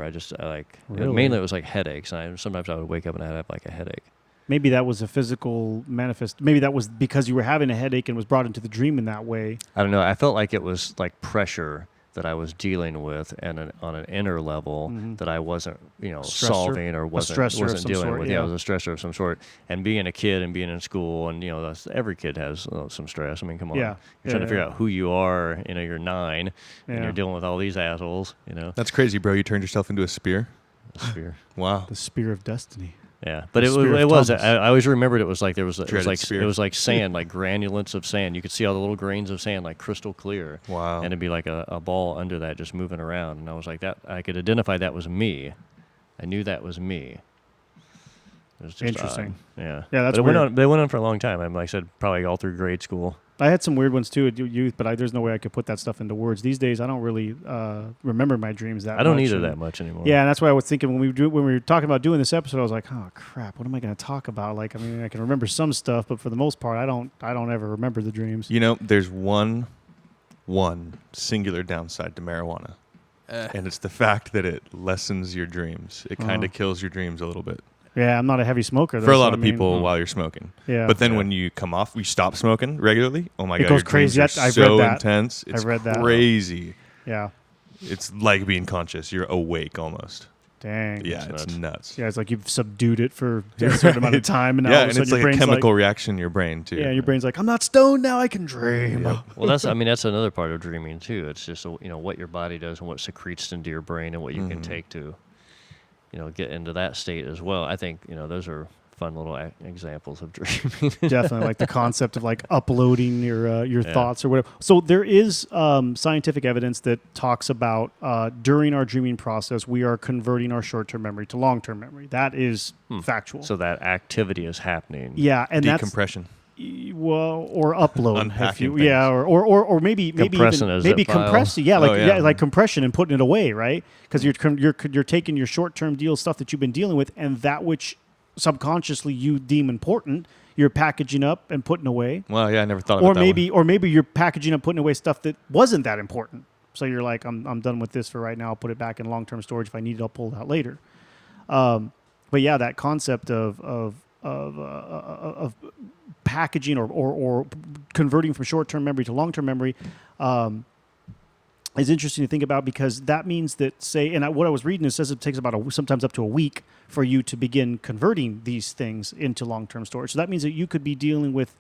Speaker 2: Really?
Speaker 4: mainly it was like headaches, and sometimes I would wake up and I'd have like a headache.
Speaker 2: Maybe that was a physical manifest. Maybe that was because you were having a headache and was brought into the dream in that way.
Speaker 4: I don't know. I felt like it was like pressure that I was dealing with, and on an inner level that I wasn't, solving or wasn't dealing with. Yeah, it was a stressor of some sort. And being a kid and being in school, and every kid has some stress. I mean, come on.
Speaker 2: Yeah.
Speaker 4: You're trying to figure out who you are. You're 9, and you're dealing with all these assholes.
Speaker 3: That's crazy, bro. You turned yourself into a spear.
Speaker 4: A spear.
Speaker 3: Wow.
Speaker 2: The spear of destiny.
Speaker 4: Yeah, but it
Speaker 2: Spirit
Speaker 4: was.
Speaker 2: Thomas.
Speaker 4: I always remembered it was like it was
Speaker 3: spear.
Speaker 4: it was like sand, like granulates of sand. You could see all the little grains of sand, like crystal clear.
Speaker 3: Wow.
Speaker 4: And it'd be like a ball under that, just moving around. And I was like, that I could identify that was me. I knew that was me. It was just
Speaker 2: Interesting.
Speaker 4: odd. Yeah.
Speaker 2: Yeah, that's
Speaker 4: but
Speaker 2: weird.
Speaker 4: They went on for a long time. Like I said, probably all through grade school.
Speaker 2: I had some weird ones too at youth, but there's no way I could put that stuff into words. These days, I don't really remember my dreams that much.
Speaker 4: I don't either that much anymore.
Speaker 2: Yeah, and that's why I was thinking when we were talking about doing this episode, I was like, oh crap, what am I going to talk about? Like, I mean, I can remember some stuff, but for the most part, I don't ever remember the dreams.
Speaker 3: There's one singular downside to marijuana, and it's the fact that it lessens your dreams. It kind of kills your dreams a little bit.
Speaker 2: Yeah, I'm not a heavy smoker. Though,
Speaker 3: for a lot of people while you're smoking.
Speaker 2: Yeah.
Speaker 3: But then when you come off, you stop smoking regularly. Oh my God,
Speaker 2: goes
Speaker 3: your dreams
Speaker 2: crazy.
Speaker 3: are
Speaker 2: I've
Speaker 3: so
Speaker 2: read that.
Speaker 3: intense. It's
Speaker 2: I've read that.
Speaker 3: crazy.
Speaker 2: Yeah.
Speaker 3: It's like being conscious. You're awake almost.
Speaker 2: Dang.
Speaker 3: Yeah, it's nuts.
Speaker 2: Yeah, it's like you've subdued it for a certain amount of time, and now all of a
Speaker 3: and
Speaker 2: sudden
Speaker 3: it's
Speaker 2: your
Speaker 3: like a
Speaker 2: brain's
Speaker 3: chemical reaction in your brain too.
Speaker 2: Yeah, your brain's like, I'm not stoned now. I can dream.
Speaker 3: Yeah.
Speaker 4: Well, that's another part of dreaming too. It's just what your body does and what secretes into your brain and what you can take to get into that state as well. I think those are fun little examples of dreaming.
Speaker 2: Definitely, like the concept of like uploading your thoughts or whatever. So there is scientific evidence that talks about during our dreaming process, we are converting our short-term memory to long-term memory. That is factual.
Speaker 4: So that activity is happening.
Speaker 2: Yeah, and
Speaker 3: decompression.
Speaker 2: Or upload,
Speaker 3: Unpacking
Speaker 2: or maybe
Speaker 4: compressing
Speaker 2: even
Speaker 4: a
Speaker 2: maybe
Speaker 4: zip file.
Speaker 2: compressing, like compression and putting it away, right? Because you're taking your short-term deal stuff that you've been dealing with, and that which subconsciously you deem important, you're packaging up and putting away.
Speaker 3: Well, yeah, I never thought about that one.
Speaker 2: Or maybe you're packaging up, putting away stuff that wasn't that important. So you're like, I'm done with this for right now. I'll put it back in long-term storage. If I need it, I'll pull it out later. But yeah, that concept of packaging or converting from short-term memory to long-term memory is interesting to think about, because that means that, say, and what I was reading, it says it takes about sometimes up to a week for you to begin converting these things into long-term storage. So that means that you could be dealing with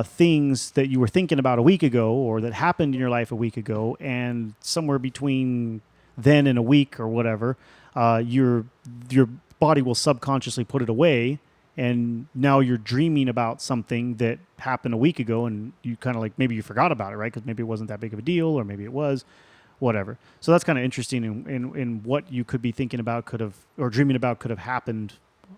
Speaker 2: things that you were thinking about a week ago or that happened in your life a week ago, and somewhere between then and a week or whatever, your body will subconsciously put it away, and now you're dreaming about something that happened a week ago, and you kind of like, maybe you forgot about it, right? Because maybe it wasn't that big of a deal, or maybe it was, whatever. So that's kind of interesting in what you could be thinking about or dreaming about could have happened,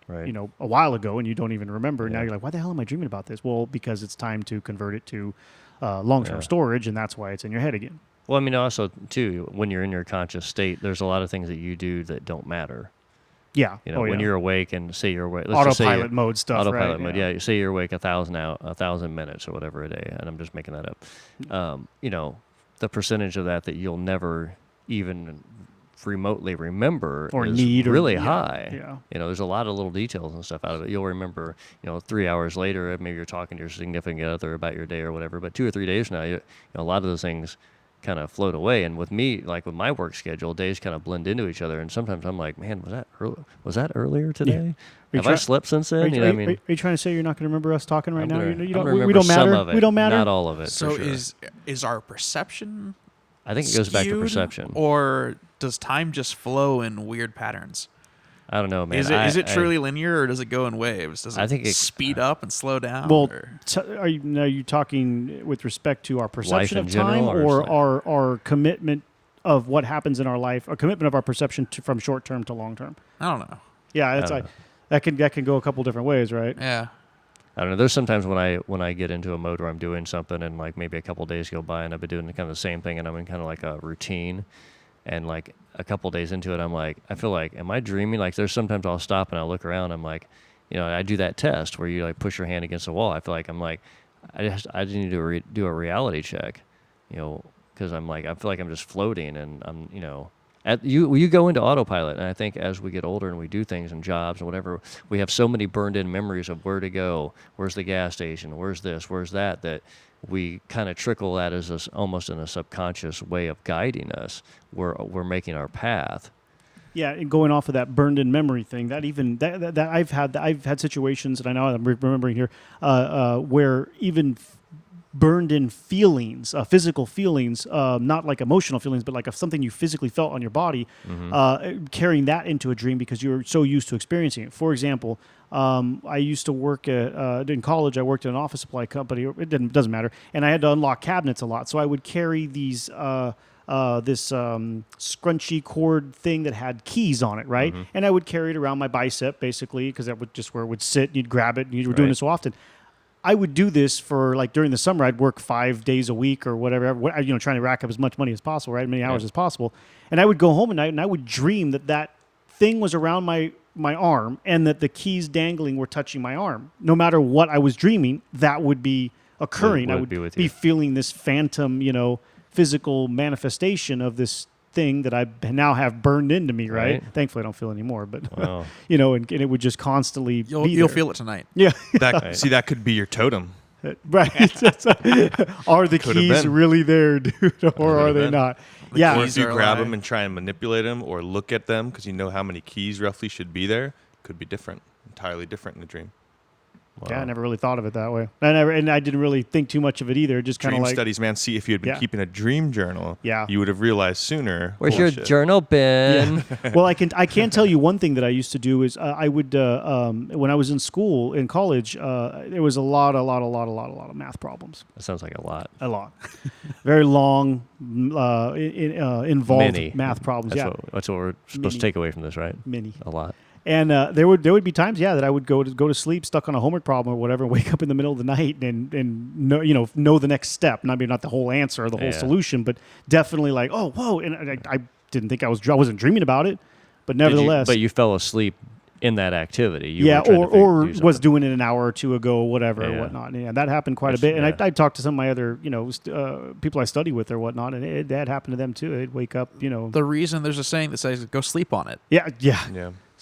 Speaker 4: right,
Speaker 2: a while ago, and you don't even remember.
Speaker 4: Yeah.
Speaker 2: Now you're like, why the hell am I dreaming about this? Well, because it's time to convert it to long-term storage, and that's why it's in your head again.
Speaker 4: Well, I mean, also too, when you're in your conscious state, there's a lot of things that you do that don't matter.
Speaker 2: Yeah.
Speaker 4: When you're awake, and say you're awake,
Speaker 2: Autopilot mode stuff,
Speaker 4: autopilot
Speaker 2: right?
Speaker 4: mode. Yeah. You say you're awake 1,000 minutes or whatever a day, and I'm just making that up. The percentage of that you'll never even remotely remember
Speaker 2: Or
Speaker 4: is
Speaker 2: need or-
Speaker 4: really
Speaker 2: yeah,
Speaker 4: high.
Speaker 2: yeah.
Speaker 4: You know, there's a lot of little details and stuff out of it. You'll remember, 3 hours later, maybe you're talking to your significant other about your day or whatever, but 2 or 3 days from now, a lot of those things kind of float away. And with me, like with my work schedule, days kind of blend into each other. And sometimes I'm like, man, was that earlier today? Have I slept since then?
Speaker 2: Are you trying to say you're not going to remember us talking right now?
Speaker 4: I'm
Speaker 2: You
Speaker 4: gonna
Speaker 2: don't, we
Speaker 4: remember
Speaker 2: don't
Speaker 4: some
Speaker 2: matter.
Speaker 4: of it,
Speaker 2: We don't matter.
Speaker 4: Not all of it.
Speaker 5: So
Speaker 4: for sure.
Speaker 5: is our perception
Speaker 4: I think it goes back to
Speaker 5: skewed,
Speaker 4: perception.
Speaker 5: or does time just flow in weird patterns?
Speaker 4: I don't know, man.
Speaker 5: Is it truly linear, or does it go in waves? Does it
Speaker 4: I think it-
Speaker 5: speed up and slow down?
Speaker 2: Well,
Speaker 5: or-
Speaker 2: are you talking with respect to our perception
Speaker 4: in
Speaker 2: of time,
Speaker 4: general, or
Speaker 2: or
Speaker 4: it's like-
Speaker 2: our commitment of what happens in our life, or commitment of our perception from short term to long term?
Speaker 5: I don't know.
Speaker 2: Yeah, that's
Speaker 4: I
Speaker 2: like
Speaker 4: don't
Speaker 2: that can go a couple different ways, right?
Speaker 5: Yeah.
Speaker 4: I don't know. There's sometimes when I get into a mode where I'm doing something and like maybe a couple days go by and I've been doing kind of the same thing and I'm in kind of like a routine, and like a couple days into it I'm like, I feel like, am I dreaming? Like there's sometimes I'll stop and I'll look around. I'm like, I do that test where you like push your hand against the wall. I feel like I just need to do a reality check, because I'm like, I feel like I'm just floating and I'm you go into autopilot, and I think as we get older and we do things and jobs and whatever, we have so many burned in memories of where to go, where's the gas station, where's this, where's that, that we kind of trickle that as almost in a subconscious way of guiding us. We're making our path.
Speaker 2: Yeah, and going off of that burned in memory thing, that I've had situations, and I know I'm remembering here, where even burned in feelings, physical feelings, not like emotional feelings, but like something you physically felt on your body, carrying that into a dream because you're so used to experiencing it. For example, I used to work in college. I worked at an office supply company. It doesn't matter, and I had to unlock cabinets a lot. So I would carry these this scrunchy cord thing that had keys on it, right? And I would carry it around my bicep basically because that would just where it would sit. And you'd grab it, and you were doing it so often. I would do this for like during the summer. I'd work 5 days a week or whatever, trying to rack up as much money as possible, right? As many hours as possible. And I would go home at night and I would dream that thing was around my arm and that the keys dangling were touching my arm. No matter what I was dreaming, that would be occurring. I would
Speaker 4: be
Speaker 2: feeling this phantom, physical manifestation of this thing that I now have burned into me, right? Thankfully, I don't feel anymore, but
Speaker 4: Wow.
Speaker 2: and it would just constantly
Speaker 5: You'll
Speaker 2: be there.
Speaker 5: feel it tonight.
Speaker 2: Yeah.
Speaker 3: See, that could be your totem.
Speaker 2: Right. Are the
Speaker 3: Could've
Speaker 2: keys
Speaker 3: been.
Speaker 2: really there, dude, or are they
Speaker 3: been.
Speaker 2: not?
Speaker 5: The
Speaker 2: Yeah.
Speaker 3: Or
Speaker 5: keys
Speaker 3: if you
Speaker 5: are
Speaker 3: grab
Speaker 5: alive.
Speaker 3: them and try and manipulate them or look at them because you know how many keys roughly should be there, could be different, entirely different in a dream.
Speaker 2: Yeah, I never really thought of it that way. And I didn't really think too much of it either. Just kind of
Speaker 3: Dream
Speaker 2: like,
Speaker 3: studies, man. See, if you had been
Speaker 2: Yeah.
Speaker 3: keeping a dream journal,
Speaker 2: Yeah.
Speaker 3: you would have realized sooner.
Speaker 4: Where's your
Speaker 3: Bullshit.
Speaker 4: journal bin?
Speaker 2: well, I can tell you one thing that I used to do is I would when I was in school in college, there was a lot of math problems.
Speaker 4: That sounds like a lot.
Speaker 2: A lot, very long, involved
Speaker 4: Many
Speaker 2: math problems.
Speaker 4: That's what we're supposed to take away from this, right?
Speaker 2: Many.
Speaker 4: A lot.
Speaker 2: And there would be times, that I would go to sleep stuck on a homework problem or whatever, and wake up in the middle of the night and know the next step. Maybe not the whole answer or the whole solution, but definitely like, oh, whoa! And I didn't think I wasn't dreaming about it, but nevertheless,
Speaker 4: But you fell asleep in that activity. You
Speaker 2: yeah,
Speaker 4: were trying to
Speaker 2: or
Speaker 4: do
Speaker 2: was
Speaker 4: something.
Speaker 2: doing it an hour or two ago, or whatever, or
Speaker 4: Yeah.
Speaker 2: whatnot. And that happened quite a
Speaker 4: That's-
Speaker 2: bit. And
Speaker 4: yeah.
Speaker 2: I talked to some of my other, people I study with or whatnot, and that happened to them too. They'd wake up,
Speaker 5: The reason there's a saying that says "go sleep on it."
Speaker 2: yeah.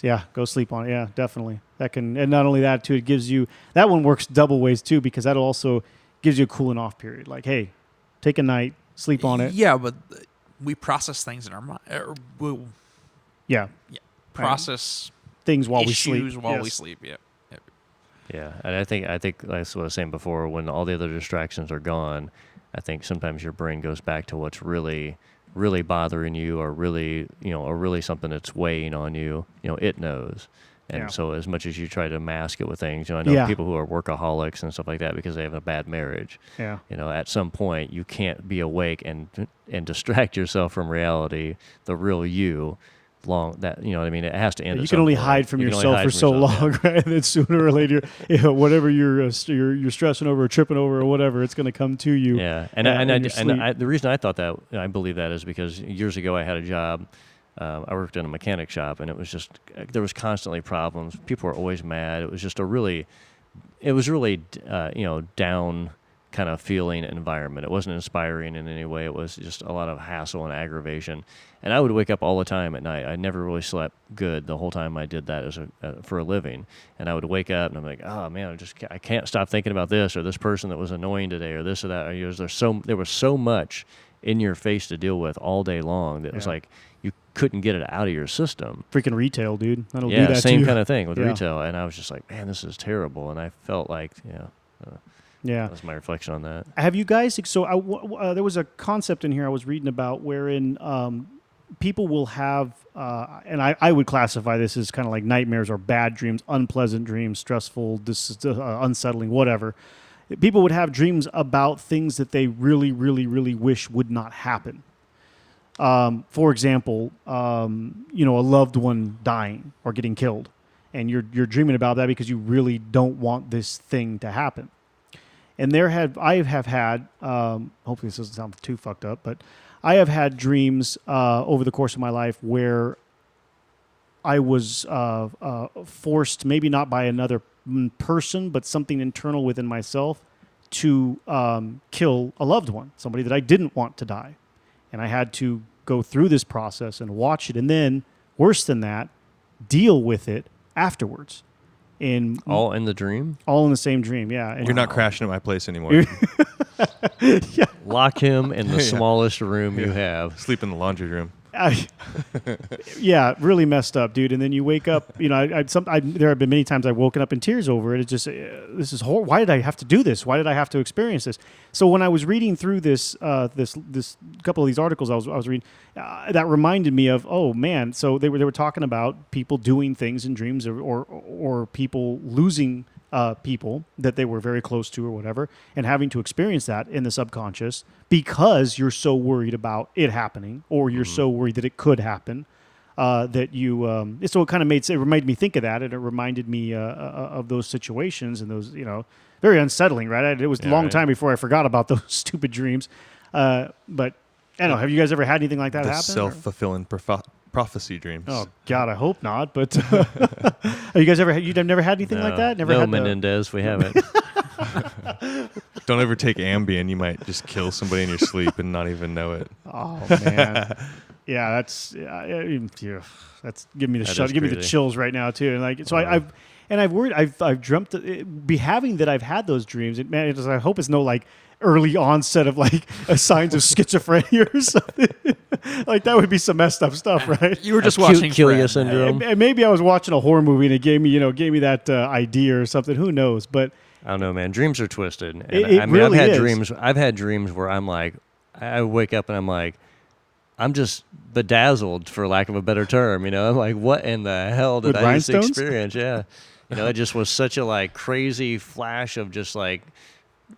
Speaker 3: Yeah.
Speaker 2: Go sleep on it. Yeah, definitely. That can, and not only that too, it gives you, that one works double ways too, because that also gives you a cooling off period. Like, hey, take a night, sleep on it.
Speaker 5: Yeah, but we process things in our mind. We'll
Speaker 2: Yeah.
Speaker 5: process
Speaker 2: Things while we
Speaker 5: issues
Speaker 2: sleep.
Speaker 5: while
Speaker 2: Yes.
Speaker 5: we sleep. Yeah. Yep.
Speaker 4: Yeah, and I think that's what I was saying before. When all the other distractions are gone, I think sometimes your brain goes back to what's really bothering you, or really something that's weighing on you. It knows. And
Speaker 2: Yeah.
Speaker 4: so as much as you try to mask it with things, I know
Speaker 2: Yeah.
Speaker 4: people who are workaholics and stuff like that because they have a bad marriage.
Speaker 2: Yeah.
Speaker 4: At some point you can't be awake and distract yourself from reality, the real you. It has to end.
Speaker 2: You
Speaker 4: at
Speaker 2: can
Speaker 4: some
Speaker 2: only
Speaker 4: point.
Speaker 2: hide from
Speaker 4: You can only
Speaker 2: yourself
Speaker 4: hide
Speaker 2: for
Speaker 4: from
Speaker 2: so
Speaker 4: yourself,
Speaker 2: long, right? And then sooner or later, whatever you're stressing over or tripping over or whatever, it's going to come to you.
Speaker 4: Yeah,
Speaker 2: and
Speaker 4: the reason I thought that, I believe that, is because years ago I had a job. I worked in a mechanic shop, and it was just there was constantly problems. People were always mad. It was just really down kind of feeling environment. It wasn't inspiring in any way. It was just a lot of hassle and aggravation. And I would wake up all the time at night. I never really slept good the whole time I did that for a living. And I would wake up and I'm like, oh man, I can't stop thinking about this or this person that was annoying today or this or that. There was so much in your face to deal with all day long that was like you couldn't get it out of your system.
Speaker 2: Freaking retail, dude. That'll do
Speaker 4: Yeah,
Speaker 2: that
Speaker 4: same
Speaker 2: too.
Speaker 4: kind of thing with retail. And I was just like, man, this is terrible. And I felt like, that's my reflection on that.
Speaker 2: Have you guys? So there was a concept in here I was reading about wherein people will have, and I would classify this as kind of like nightmares or bad dreams, unpleasant dreams, stressful, unsettling, whatever. People would have dreams about things that they really, really, really wish would not happen. For example, a loved one dying or getting killed, and you're dreaming about that because you really don't want this thing to happen. And I have had, hopefully this doesn't sound too fucked up, but I have had dreams over the course of my life where I was forced, maybe not by another person, but something internal within myself, to kill a loved one, somebody that I didn't want to die. And I had to go through this process and watch it, and then, worse than that, deal with it afterwards.
Speaker 4: All in the dream?
Speaker 2: All in the same dream, yeah. And
Speaker 3: You're not crashing at my place anymore.
Speaker 4: Lock him in the smallest room you have.
Speaker 3: Sleep in the laundry room.
Speaker 2: Yeah, really messed up, dude. And then you wake up. There have been many times I've woken up in tears over it. It's just this is horrible. Why did I have to do this? Why did I have to experience this? So when I was reading through this couple of these articles I was reading, that reminded me of, oh man. So they were talking about people doing things in dreams or people losing people that they were very close to or whatever, and having to experience that in the subconscious because you're so worried about it happening, or you're so worried that it could happen, that you. So it kind of made me think of that, and it reminded me of those situations and those, very unsettling, right? It was a long time before I forgot about those stupid dreams. But I don't know. Have you guys ever had anything like that happen?
Speaker 3: Self-fulfilling prophecy dreams.
Speaker 2: Oh God, I hope not. But have you guys ever? You've never had anything like that? Never
Speaker 4: no,
Speaker 2: had
Speaker 4: Menendez, we haven't.
Speaker 3: Don't ever take Ambien. You might just kill somebody in your sleep and not even know it.
Speaker 2: Oh man, yeah, that's giving me the chills right now too. And like, so I've dreamt having that I've had those dreams. I hope it's no like early onset of like signs of schizophrenia or something. Like that would be some messed up stuff, right?
Speaker 5: You were just watching
Speaker 4: Kilia syndrome.
Speaker 2: And maybe I was watching a horror movie and it gave me that idea or something. Who knows? But
Speaker 4: I don't know, man. Dreams are twisted. And
Speaker 2: it really is.
Speaker 4: I've had dreams where I'm like, I wake up and I'm like, I'm just bedazzled, for lack of a better term. I'm like, what in the hell did I just experience? Yeah. It just was such a like crazy flash of just like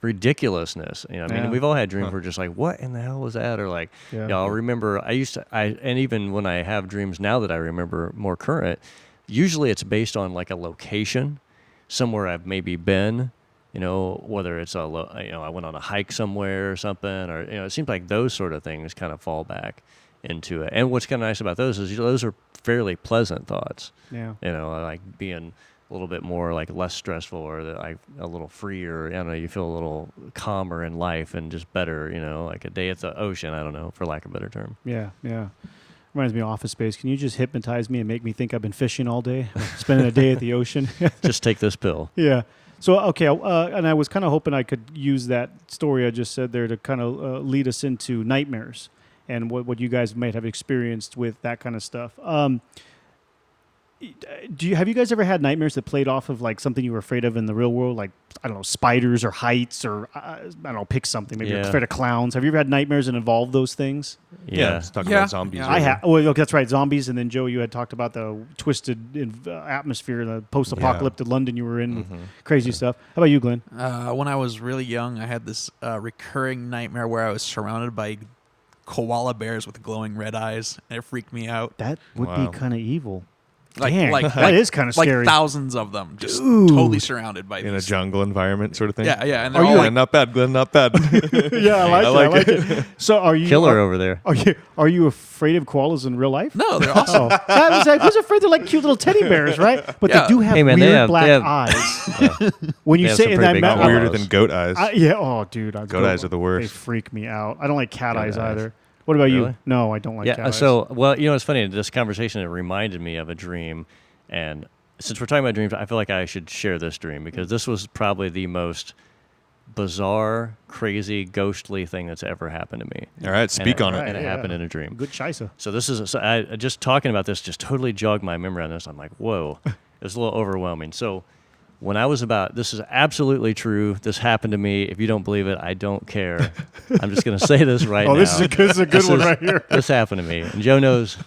Speaker 4: ridiculousness. We've all had dreams where just like, what in the hell was that? Or like, I'll remember and even when I have dreams now that I remember more current, usually it's based on like a location, somewhere I've maybe been, whether it's I went on a hike somewhere or something, or, it seems like those sort of things kind of fall back into it. And what's kind of nice about those is those are fairly pleasant thoughts.
Speaker 2: Yeah.
Speaker 4: Like being a little bit more like less stressful, or like a little freer. I don't know. You feel a little calmer in life and just better. Like a day at the ocean. I don't know, for lack of a better term.
Speaker 2: Yeah, yeah. Reminds me of Office Space. Can you just hypnotize me and make me think I've been fishing all day, spending a day at the ocean?
Speaker 4: Just take this pill.
Speaker 2: Yeah. So okay, and I was kind of hoping I could use that story I just said there to kind of lead us into nightmares and what you guys might have experienced with that kind of stuff. Have you guys ever had nightmares that played off of like something you were afraid of in the real world, like I don't know, spiders or heights, or I don't know, pick something. Maybe you're afraid of clowns. Have you ever had nightmares that involve those things?
Speaker 3: Yeah, let's talk about zombies.
Speaker 2: I have. Well, that's right, zombies. And then Joe, you had talked about the twisted atmosphere, the post-apocalyptic London you were in, with crazy stuff. How about you, Glenn?
Speaker 5: When I was really young, I had this recurring nightmare where I was surrounded by koala bears with glowing red eyes, and it freaked me out.
Speaker 2: That would be kind of evil. Dang, that is kind of scary.
Speaker 5: Like thousands of them, just
Speaker 2: Dude.
Speaker 5: totally surrounded by
Speaker 3: In a
Speaker 5: these.
Speaker 3: jungle environment sort of thing.
Speaker 5: Yeah, and
Speaker 2: Are
Speaker 5: they're
Speaker 2: you
Speaker 5: all
Speaker 3: Glenn,
Speaker 5: like,
Speaker 3: not bad. Glenn, not bad.
Speaker 2: Yeah, I like it. So are you
Speaker 4: Killer over there.
Speaker 2: Are you afraid of koalas in real life?
Speaker 5: no, they're awesome.
Speaker 2: Oh, I was afraid they're like cute little teddy bears, right? But
Speaker 5: Yeah.
Speaker 2: they do have
Speaker 4: Hey, man,
Speaker 2: weird
Speaker 4: they have-
Speaker 2: black
Speaker 4: they have-
Speaker 2: eyes. When you
Speaker 4: They have
Speaker 2: say
Speaker 4: some
Speaker 2: and
Speaker 4: pretty
Speaker 2: I
Speaker 4: big
Speaker 2: met,
Speaker 4: eyes.
Speaker 3: Weirder than goat eyes.
Speaker 2: yeah, oh, dude,
Speaker 3: Goat eyes are the worst.
Speaker 2: They freak me out. I don't like cat
Speaker 4: Goat
Speaker 2: eyes
Speaker 4: eyes.
Speaker 2: either. What about you?
Speaker 4: Really?
Speaker 2: No, I don't like cat eyes.
Speaker 4: So, well, it's funny. This conversation, it reminded me of a dream. And since we're talking about dreams, I feel like I should share this dream because this was probably the most bizarre, crazy, ghostly thing that's ever happened to me.
Speaker 3: All right, speak on it.
Speaker 4: And it
Speaker 2: Yeah.
Speaker 4: happened in a dream.
Speaker 2: Good shisa.
Speaker 4: So this is I just talking about this just totally jogged my memory on this. I'm like, whoa, it was a little overwhelming. So when I was this is absolutely true. This happened to me. If you don't believe it, I don't care. I'm just going to say this right now.
Speaker 2: Oh, this is a good one right here.
Speaker 4: This happened to me, and Joe knows.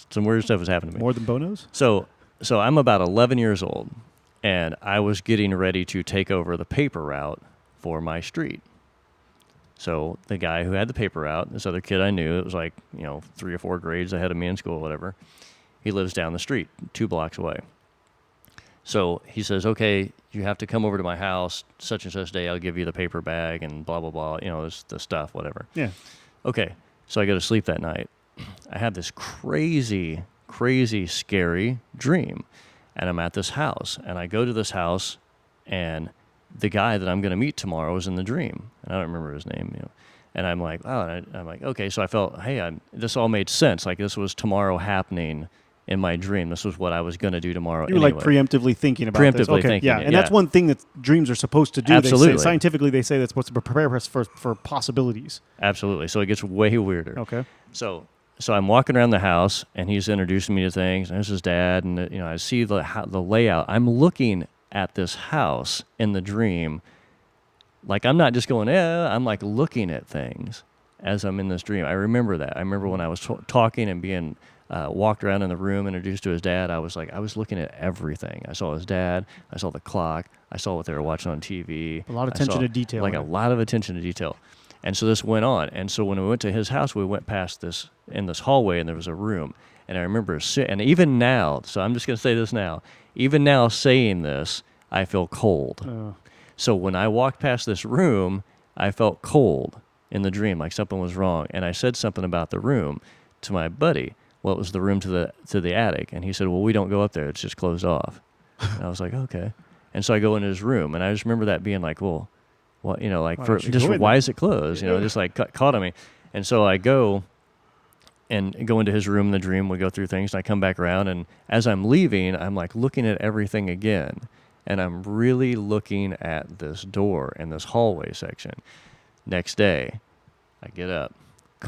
Speaker 4: Some weird stuff has happened to me.
Speaker 2: More than Bono's?
Speaker 4: So I'm about 11 years old, and I was getting ready to take over the paper route for my street. So the guy who had the paper route, this other kid I knew, it was like 3 or 4 grades ahead of me in school, whatever. He lives down the street, 2 blocks away. So he says, okay, you have to come over to my house such and such day. I'll give you the paper bag and blah, blah, blah. The stuff, whatever.
Speaker 2: Yeah.
Speaker 4: Okay. So I go to sleep that night. I have this crazy, crazy, scary dream. And I'm at this house. And I go to this house, and the guy that I'm going to meet tomorrow is in the dream. And I don't remember his name, And I'm like, oh, and I'm like, okay. So I felt, hey, this all made sense. Like this was tomorrow happening in my dream. This was what I was going to do tomorrow.
Speaker 2: You were like preemptively thinking about this.
Speaker 4: Preemptively
Speaker 2: Okay,
Speaker 4: thinking
Speaker 2: yeah,
Speaker 4: it,
Speaker 2: and that's one thing that dreams are supposed to do.
Speaker 4: Absolutely.
Speaker 2: Scientifically, they say that's supposed to prepare us for possibilities.
Speaker 4: Absolutely. So it gets way weirder.
Speaker 2: Okay.
Speaker 4: So I'm walking around the house, and he's introducing me to things. And this is Dad, and I see the layout. I'm looking at this house in the dream, like I'm not just going, I'm like looking at things as I'm in this dream. I remember that. I remember when I was talking and being walked around in the room, introduced to his dad. I was looking at everything. I saw his dad. I saw the clock. I saw what they were watching on TV.
Speaker 2: A lot of attention to detail.
Speaker 4: Like a lot of attention to detail. And so this went on. And so when we went to his house, we went past this hallway, and there was a room. And I remember and even now, so I'm just going to say this now, even now saying this, I feel cold. So when I walked past this room, I felt cold in the dream, like something was wrong. And I said something about the room to my buddy. Well, it was the room to the attic. And he said, well, we don't go up there. It's just closed off. And I was like, okay. And so I go into his room, and I just remember that being like, well, like why is it closed? Just like caught on me. And so I go into his room in the dream. We go through things, and I come back around, and as I'm leaving, I'm like looking at everything again, and I'm really looking at this door in this hallway section. Next day, I get up,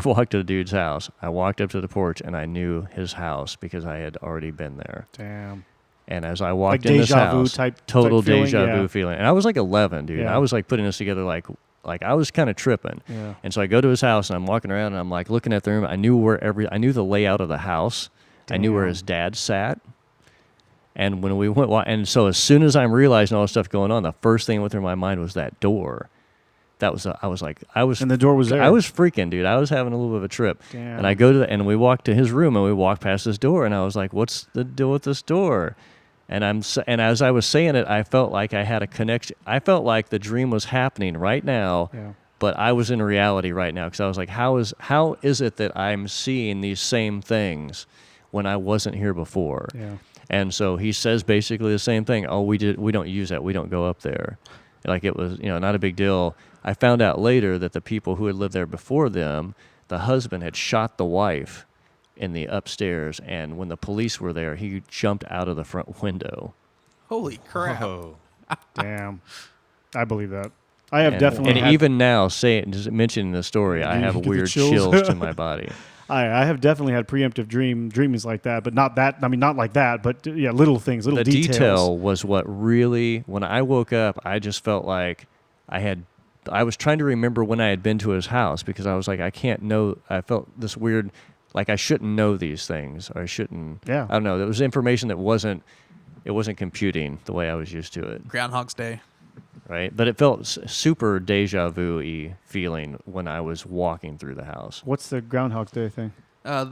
Speaker 4: walk to the dude's house. I walked up to the porch, and I knew his house because I had already been there.
Speaker 2: Damn.
Speaker 4: And as I walked
Speaker 2: Like
Speaker 4: in this
Speaker 2: deja vu
Speaker 4: house,
Speaker 2: type
Speaker 4: total
Speaker 2: feeling,
Speaker 4: deja
Speaker 2: yeah.
Speaker 4: vu feeling. And I was like 11, dude.
Speaker 2: Yeah.
Speaker 4: And I was like putting this together like I was kind of tripping.
Speaker 2: Yeah.
Speaker 4: And so I go to his house, and I'm walking around, and I'm like looking at the room. I knew the layout of the house. I knew where
Speaker 2: Damn.
Speaker 4: his dad sat. And when we went, and so as soon as I'm realizing all this stuff going on, the first thing that went through my mind was that door. And
Speaker 2: the door was there.
Speaker 4: I was freaking, dude. I was having a little bit of a trip.
Speaker 2: Damn.
Speaker 4: And I go and we walk to his room, and we walk past this door, and I was like, what's the deal with this door? And as I was saying it, I felt like I had a connection. I felt like the dream was happening right now, but I was in reality right now, because I was like, how is it that I'm seeing these same things when I wasn't here before?
Speaker 2: Yeah.
Speaker 4: And so he says basically the same thing. Oh, we don't use that. We don't go up there. Like it was, not a big deal. I found out later that the people who had lived there before them, the husband had shot the wife in the upstairs, and when the police were there, he jumped out of the front window.
Speaker 5: Holy crap.
Speaker 3: Whoa.
Speaker 2: Damn. I believe that. I have
Speaker 4: And
Speaker 2: definitely had,
Speaker 4: even now, just mentioning the story, I
Speaker 2: You
Speaker 4: have
Speaker 2: get the
Speaker 4: weird
Speaker 2: chills?
Speaker 4: chills to my body.
Speaker 2: I have definitely had preemptive dreams like that, but not that. I mean, not like that, but yeah, little things, little
Speaker 4: The
Speaker 2: details.
Speaker 4: detail was what really, when I woke up, I just felt like I was trying to remember when I had been to his house, because I was like, I can't know. I felt this weird, like I shouldn't know these things, or I shouldn't.
Speaker 2: Yeah.
Speaker 4: I don't know. There was information that wasn't computing the way I was used to it.
Speaker 5: Groundhog's Day.
Speaker 4: Right. But it felt super deja vu-y feeling when I was walking through the house.
Speaker 2: What's the Groundhog Day thing?
Speaker 5: I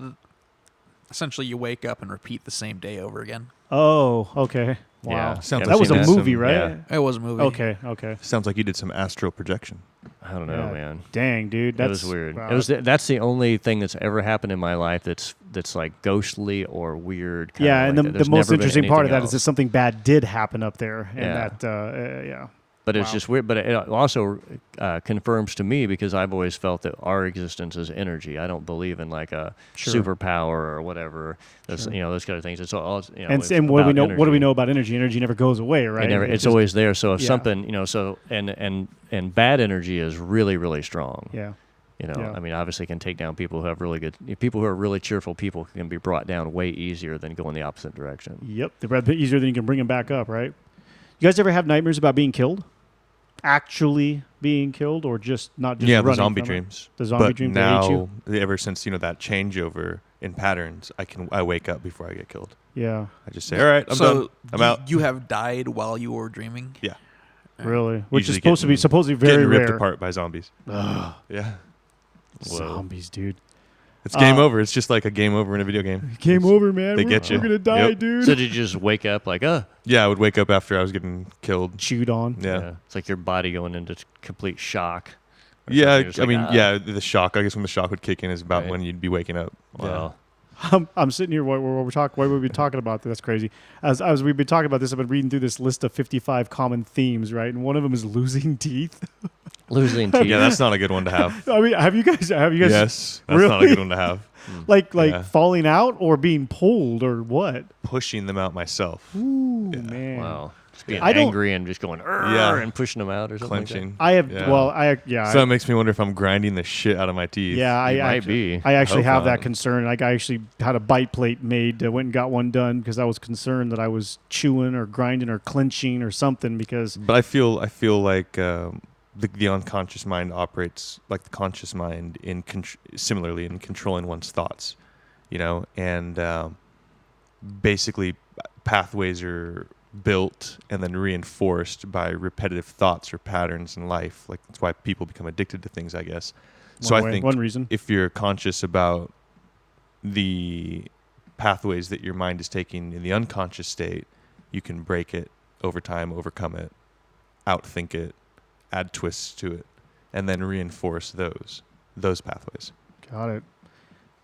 Speaker 5: Essentially, you wake up and repeat the same day over again.
Speaker 2: Oh, okay. Wow.
Speaker 4: Yeah.
Speaker 3: Sounds
Speaker 2: That was a
Speaker 3: like
Speaker 2: movie,
Speaker 3: some-
Speaker 2: right?
Speaker 4: yeah.
Speaker 5: It was a movie.
Speaker 2: Okay.
Speaker 3: Sounds like you did some astral projection.
Speaker 4: I don't know,
Speaker 2: Yeah.
Speaker 4: man.
Speaker 2: Dang, dude.
Speaker 4: That
Speaker 2: That's
Speaker 4: was weird.
Speaker 2: wow.
Speaker 4: That's the only thing that's ever happened in my life that's like ghostly or weird. kinda
Speaker 2: Yeah,
Speaker 4: like
Speaker 2: and
Speaker 4: that.
Speaker 2: the
Speaker 4: There's
Speaker 2: most
Speaker 4: never been
Speaker 2: interesting part of
Speaker 4: anything
Speaker 2: that is that
Speaker 4: else.
Speaker 2: something bad did happen up there, and
Speaker 4: Yeah.
Speaker 2: that, yeah.
Speaker 4: But it's
Speaker 2: Wow.
Speaker 4: just weird. But it also confirms to me, because I've always felt that our existence is energy. I don't believe in like a
Speaker 2: Sure.
Speaker 4: superpower or whatever. Those
Speaker 2: Sure.
Speaker 4: those kind of things. It's all
Speaker 2: And
Speaker 4: it's
Speaker 2: what do we
Speaker 4: about
Speaker 2: know? What do we
Speaker 4: energy.
Speaker 2: know about energy? Energy never goes away, right?
Speaker 4: It's
Speaker 2: just-
Speaker 4: always there. So if
Speaker 2: yeah.
Speaker 4: something, so and bad energy is really, really strong.
Speaker 2: Yeah.
Speaker 4: I mean, obviously, it can take down people who have really good people who are really cheerful. People can be brought down way easier than going the opposite direction.
Speaker 2: Yep. They're a bit easier than you can bring them back up, right? You guys ever have nightmares about being killed? Actually being killed, or just not just
Speaker 3: Yeah,
Speaker 2: running
Speaker 3: the zombie
Speaker 2: from it?
Speaker 3: dreams.
Speaker 2: The zombie
Speaker 3: But
Speaker 2: dreams that ate
Speaker 3: now,
Speaker 2: you?
Speaker 3: ever since that changeover in patterns, I wake up before I get killed.
Speaker 2: Yeah.
Speaker 3: I just say, all right, I'm
Speaker 5: so
Speaker 3: done. I'm out.
Speaker 5: You have died while you were dreaming.
Speaker 3: Yeah.
Speaker 2: Really? Which is
Speaker 3: Usually
Speaker 2: supposedly very
Speaker 3: Getting ripped
Speaker 2: rare.
Speaker 3: apart by zombies.
Speaker 2: Ugh,
Speaker 3: Yeah.
Speaker 4: Whoa.
Speaker 2: zombies, dude.
Speaker 3: It's game over. It's just like a game over in a video game.
Speaker 2: Game
Speaker 3: It's-
Speaker 2: over, man.
Speaker 3: they
Speaker 2: We're,
Speaker 3: get you.
Speaker 2: We're gonna die,
Speaker 3: Yep.
Speaker 2: dude.
Speaker 4: So did you just wake up like,
Speaker 3: Yeah, I would wake up after I was getting killed.
Speaker 2: Chewed on.
Speaker 3: Yeah.
Speaker 4: It's like your body going into complete shock. or
Speaker 3: Yeah,
Speaker 4: something. It's
Speaker 3: I
Speaker 4: like,
Speaker 3: mean, yeah, the shock. I guess when the shock would kick in is about
Speaker 4: Right.
Speaker 3: when you'd be waking up.
Speaker 4: Wow.
Speaker 2: I'm sitting here while we're talking. Why we've been talking about this? That's crazy. As we've been talking about this, I've been reading through this list of 55 common themes, right? And one of them is losing teeth.
Speaker 4: Losing teeth.
Speaker 3: Yeah, that's not a good one to have.
Speaker 2: I mean, have you guys?
Speaker 3: Yes, that's not a
Speaker 2: Really?
Speaker 3: good one to have.
Speaker 2: like
Speaker 3: Yeah.
Speaker 2: falling out or being pulled or what?
Speaker 3: Pushing them out myself.
Speaker 2: Ooh,
Speaker 3: Yeah.
Speaker 2: man.
Speaker 4: Wow. Just being
Speaker 2: I don't-
Speaker 4: angry and just going,
Speaker 3: Yeah.
Speaker 4: and pushing them out or something.
Speaker 3: Clenching.
Speaker 2: I have
Speaker 3: Yeah.
Speaker 2: well, I
Speaker 3: So it makes me wonder if I'm grinding the shit out of my teeth.
Speaker 2: yeah,
Speaker 4: Like that.
Speaker 2: I
Speaker 4: Might be.
Speaker 2: I actually
Speaker 3: Hope
Speaker 2: have that
Speaker 3: not.
Speaker 2: concern. Like I actually had a bite plate made. Went and got one done because I was concerned that I was chewing or grinding or clenching or something. Because
Speaker 3: But I feel like the unconscious mind operates like the conscious mind similarly in controlling one's thoughts, and basically pathways are built and then reinforced by repetitive thoughts or patterns in life. Like that's why people become addicted to things, I guess. So I think
Speaker 2: one reason.
Speaker 3: if you're conscious about the pathways that your mind is taking in the unconscious state, you can break it over time, overcome it, outthink it, add twists to it, and then reinforce those pathways.
Speaker 2: Got it.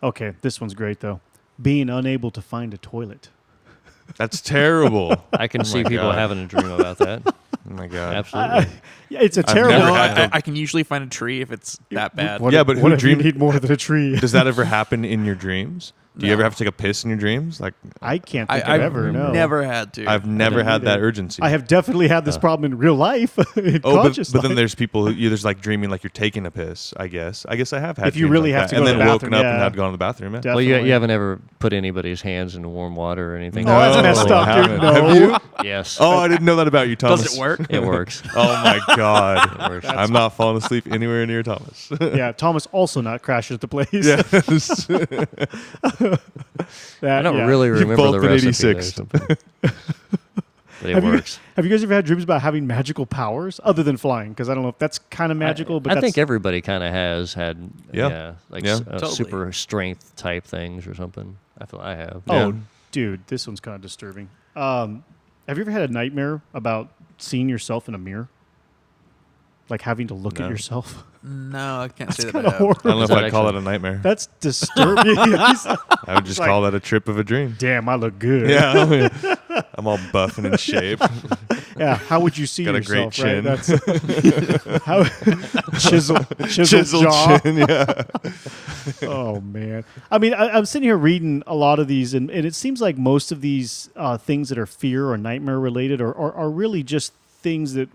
Speaker 2: Okay, this one's great though. Being unable to find a toilet.
Speaker 3: That's terrible.
Speaker 4: I can
Speaker 3: Oh
Speaker 4: see
Speaker 3: my
Speaker 4: people
Speaker 3: God.
Speaker 4: having a dream about that.
Speaker 3: Oh my God.
Speaker 4: Absolutely.
Speaker 2: Yeah, it's a
Speaker 3: I've
Speaker 2: terrible.
Speaker 3: never
Speaker 5: No,
Speaker 3: had
Speaker 5: I can usually find a tree if it's that bad.
Speaker 2: What
Speaker 3: Yeah,
Speaker 2: if-
Speaker 3: but who
Speaker 2: what if you
Speaker 3: dreamed-
Speaker 2: need more than a tree?
Speaker 3: Does that ever happen in your dreams? Do you
Speaker 5: No.
Speaker 3: ever have to take a piss in your dreams? Like
Speaker 2: I can't think
Speaker 5: I've
Speaker 2: of ever. No,
Speaker 5: never had to.
Speaker 3: I've never
Speaker 2: didn't
Speaker 3: had that
Speaker 2: either.
Speaker 3: urgency.
Speaker 2: I have definitely had this problem in real life. In
Speaker 3: Oh,
Speaker 2: conscious
Speaker 3: but then
Speaker 2: life.
Speaker 3: there's people who there's like dreaming like you're taking a piss. I guess I have had.
Speaker 2: If you
Speaker 3: dreams
Speaker 2: really
Speaker 3: like
Speaker 2: have
Speaker 3: that,
Speaker 2: to go
Speaker 3: and
Speaker 2: to
Speaker 3: then
Speaker 2: the
Speaker 3: woken
Speaker 2: bathroom,
Speaker 3: up and
Speaker 2: yeah.
Speaker 3: had gone to the bathroom. Yeah.
Speaker 4: Well,
Speaker 2: Definitely.
Speaker 4: you haven't ever put anybody's hands in warm water or anything?
Speaker 2: Oh, that's messed up,
Speaker 3: I
Speaker 2: dude.
Speaker 3: haven't.
Speaker 2: No.
Speaker 3: Have you?
Speaker 4: Yes.
Speaker 3: Oh, I didn't know that about you, Thomas.
Speaker 5: Does it work?
Speaker 4: It works.
Speaker 3: Oh my God.
Speaker 4: It works.
Speaker 3: I'm not falling asleep anywhere near Thomas.
Speaker 2: Yeah, Thomas also not crashes at the place.
Speaker 3: Yes.
Speaker 2: That-
Speaker 4: I don't
Speaker 2: yeah.
Speaker 4: really
Speaker 3: You
Speaker 4: remember
Speaker 3: both
Speaker 4: the
Speaker 3: been
Speaker 4: recipe.
Speaker 3: 86.
Speaker 4: Though, but it
Speaker 2: Have
Speaker 4: works.
Speaker 2: Have you guys ever had dreams about having magical powers other than flying? Because I don't know if that's kind of magical, but
Speaker 4: I
Speaker 2: that's,
Speaker 4: think everybody kind of has had,
Speaker 3: Yeah.
Speaker 4: like
Speaker 3: Yeah.
Speaker 5: Totally.
Speaker 4: super strength type things or something. I feel I have.
Speaker 2: Oh,
Speaker 3: Yeah.
Speaker 2: dude, this one's kind of disturbing. Have you ever had a nightmare about seeing yourself in a mirror? Like having to look at
Speaker 3: No.
Speaker 2: yourself?
Speaker 5: No, I can't say that.
Speaker 2: Kind
Speaker 5: I
Speaker 2: of
Speaker 5: have.
Speaker 3: I don't know
Speaker 2: horrible.
Speaker 3: if
Speaker 4: that
Speaker 3: I'd call it
Speaker 4: actually-
Speaker 3: a nightmare.
Speaker 2: That's disturbing.
Speaker 3: I would just
Speaker 2: like-
Speaker 3: call that a trip of a dream.
Speaker 2: Damn, I look good.
Speaker 3: Yeah. I'm all buff and in shape.
Speaker 2: Yeah, how would you see
Speaker 3: Got a
Speaker 2: yourself?
Speaker 3: great chin.
Speaker 2: Right? That's how chiseled jaw.
Speaker 3: chin, yeah.
Speaker 2: Oh man, I mean, I'm sitting here reading a lot of these, and it seems like most of these things that are fear or nightmare related are really just things that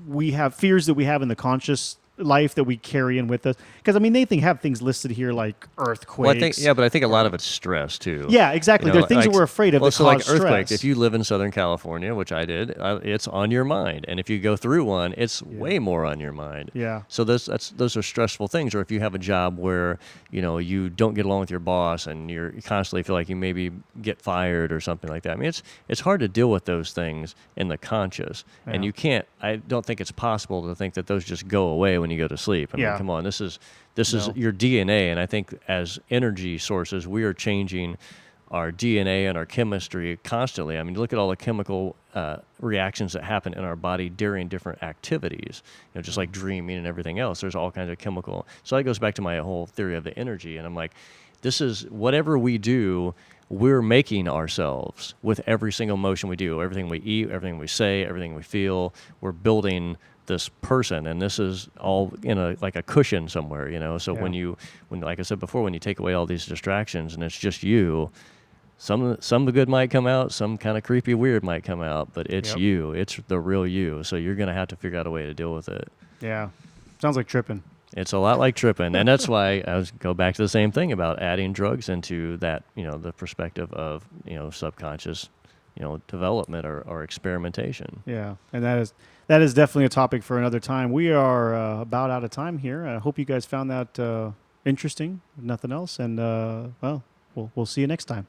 Speaker 2: we have, fears that we have in the conscious life that we carry in with us. Because I mean, they have things listed here like earthquakes.
Speaker 4: Well, I think, but I think a lot of it's stress too.
Speaker 2: Yeah, exactly.
Speaker 4: You know,
Speaker 2: There are things
Speaker 4: like-
Speaker 2: that we're afraid of
Speaker 4: Well,
Speaker 2: that
Speaker 4: so like
Speaker 2: cause
Speaker 4: earthquakes.
Speaker 2: stress.
Speaker 4: If you live in Southern California, which I did, it's on your mind, and if you go through one, it's way more on your mind.
Speaker 2: Yeah.
Speaker 4: So those are stressful things. Or if you have a job where you don't get along with your boss, and you constantly feel like you maybe get fired or something like that. I mean, it's hard to deal with those things in the conscious, and
Speaker 2: Yeah.
Speaker 4: you can't. I don't think it's possible to think that those just go away when you go to sleep. I mean,
Speaker 2: Yeah.
Speaker 4: come on, this is
Speaker 2: No.
Speaker 4: your DNA, and I think as energy sources, we are changing our DNA and our chemistry constantly. I mean, look at all the chemical reactions that happen in our body during different activities, just like dreaming and everything else. There's all kinds of chemical. So that goes back to my whole theory of the energy. And I'm like, this is whatever we do, we're making ourselves with every single motion we do, everything we eat, everything we say, everything we feel. We're building this person, and this is all in a cushion somewhere, So when like I said before, when you take away all these distractions and it's just you, some of the good might come out, some kind of creepy weird might come out, but it's you. It's the real you. So you're going to have to figure out a way to deal with it.
Speaker 2: Yeah. Sounds like tripping.
Speaker 4: It's a lot like tripping. And that's why go back to the same thing about adding drugs into that, the perspective of, subconscious, development or experimentation.
Speaker 2: Yeah. And that is definitely a topic for another time. We are about out of time here. I hope you guys found that interesting, if nothing else. And, we'll see you next time.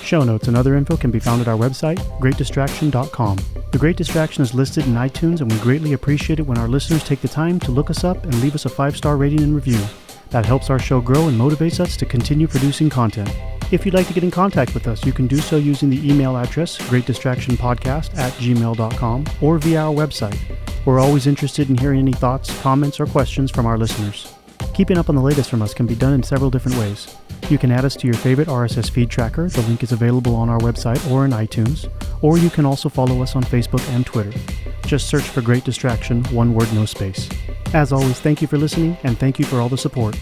Speaker 2: Show notes and other info can be found at our website, greatdistraction.com. The Great Distraction is listed in iTunes, and we greatly appreciate it when our listeners take the time to look us up and leave us a 5-star rating and review. That helps our show grow and motivates us to continue producing content. If you'd like to get in contact with us, you can do so using the email address, greatdistractionpodcast@gmail.com, or via our website. We're always interested in hearing any thoughts, comments, or questions from our listeners. Keeping up on the latest from us can be done in several different ways. You can add us to your favorite RSS feed tracker. The link is available on our website or in iTunes. Or you can also follow us on Facebook and Twitter. Just search for Great Distraction, one word, no space. As always, thank you for listening, and thank you for all the support.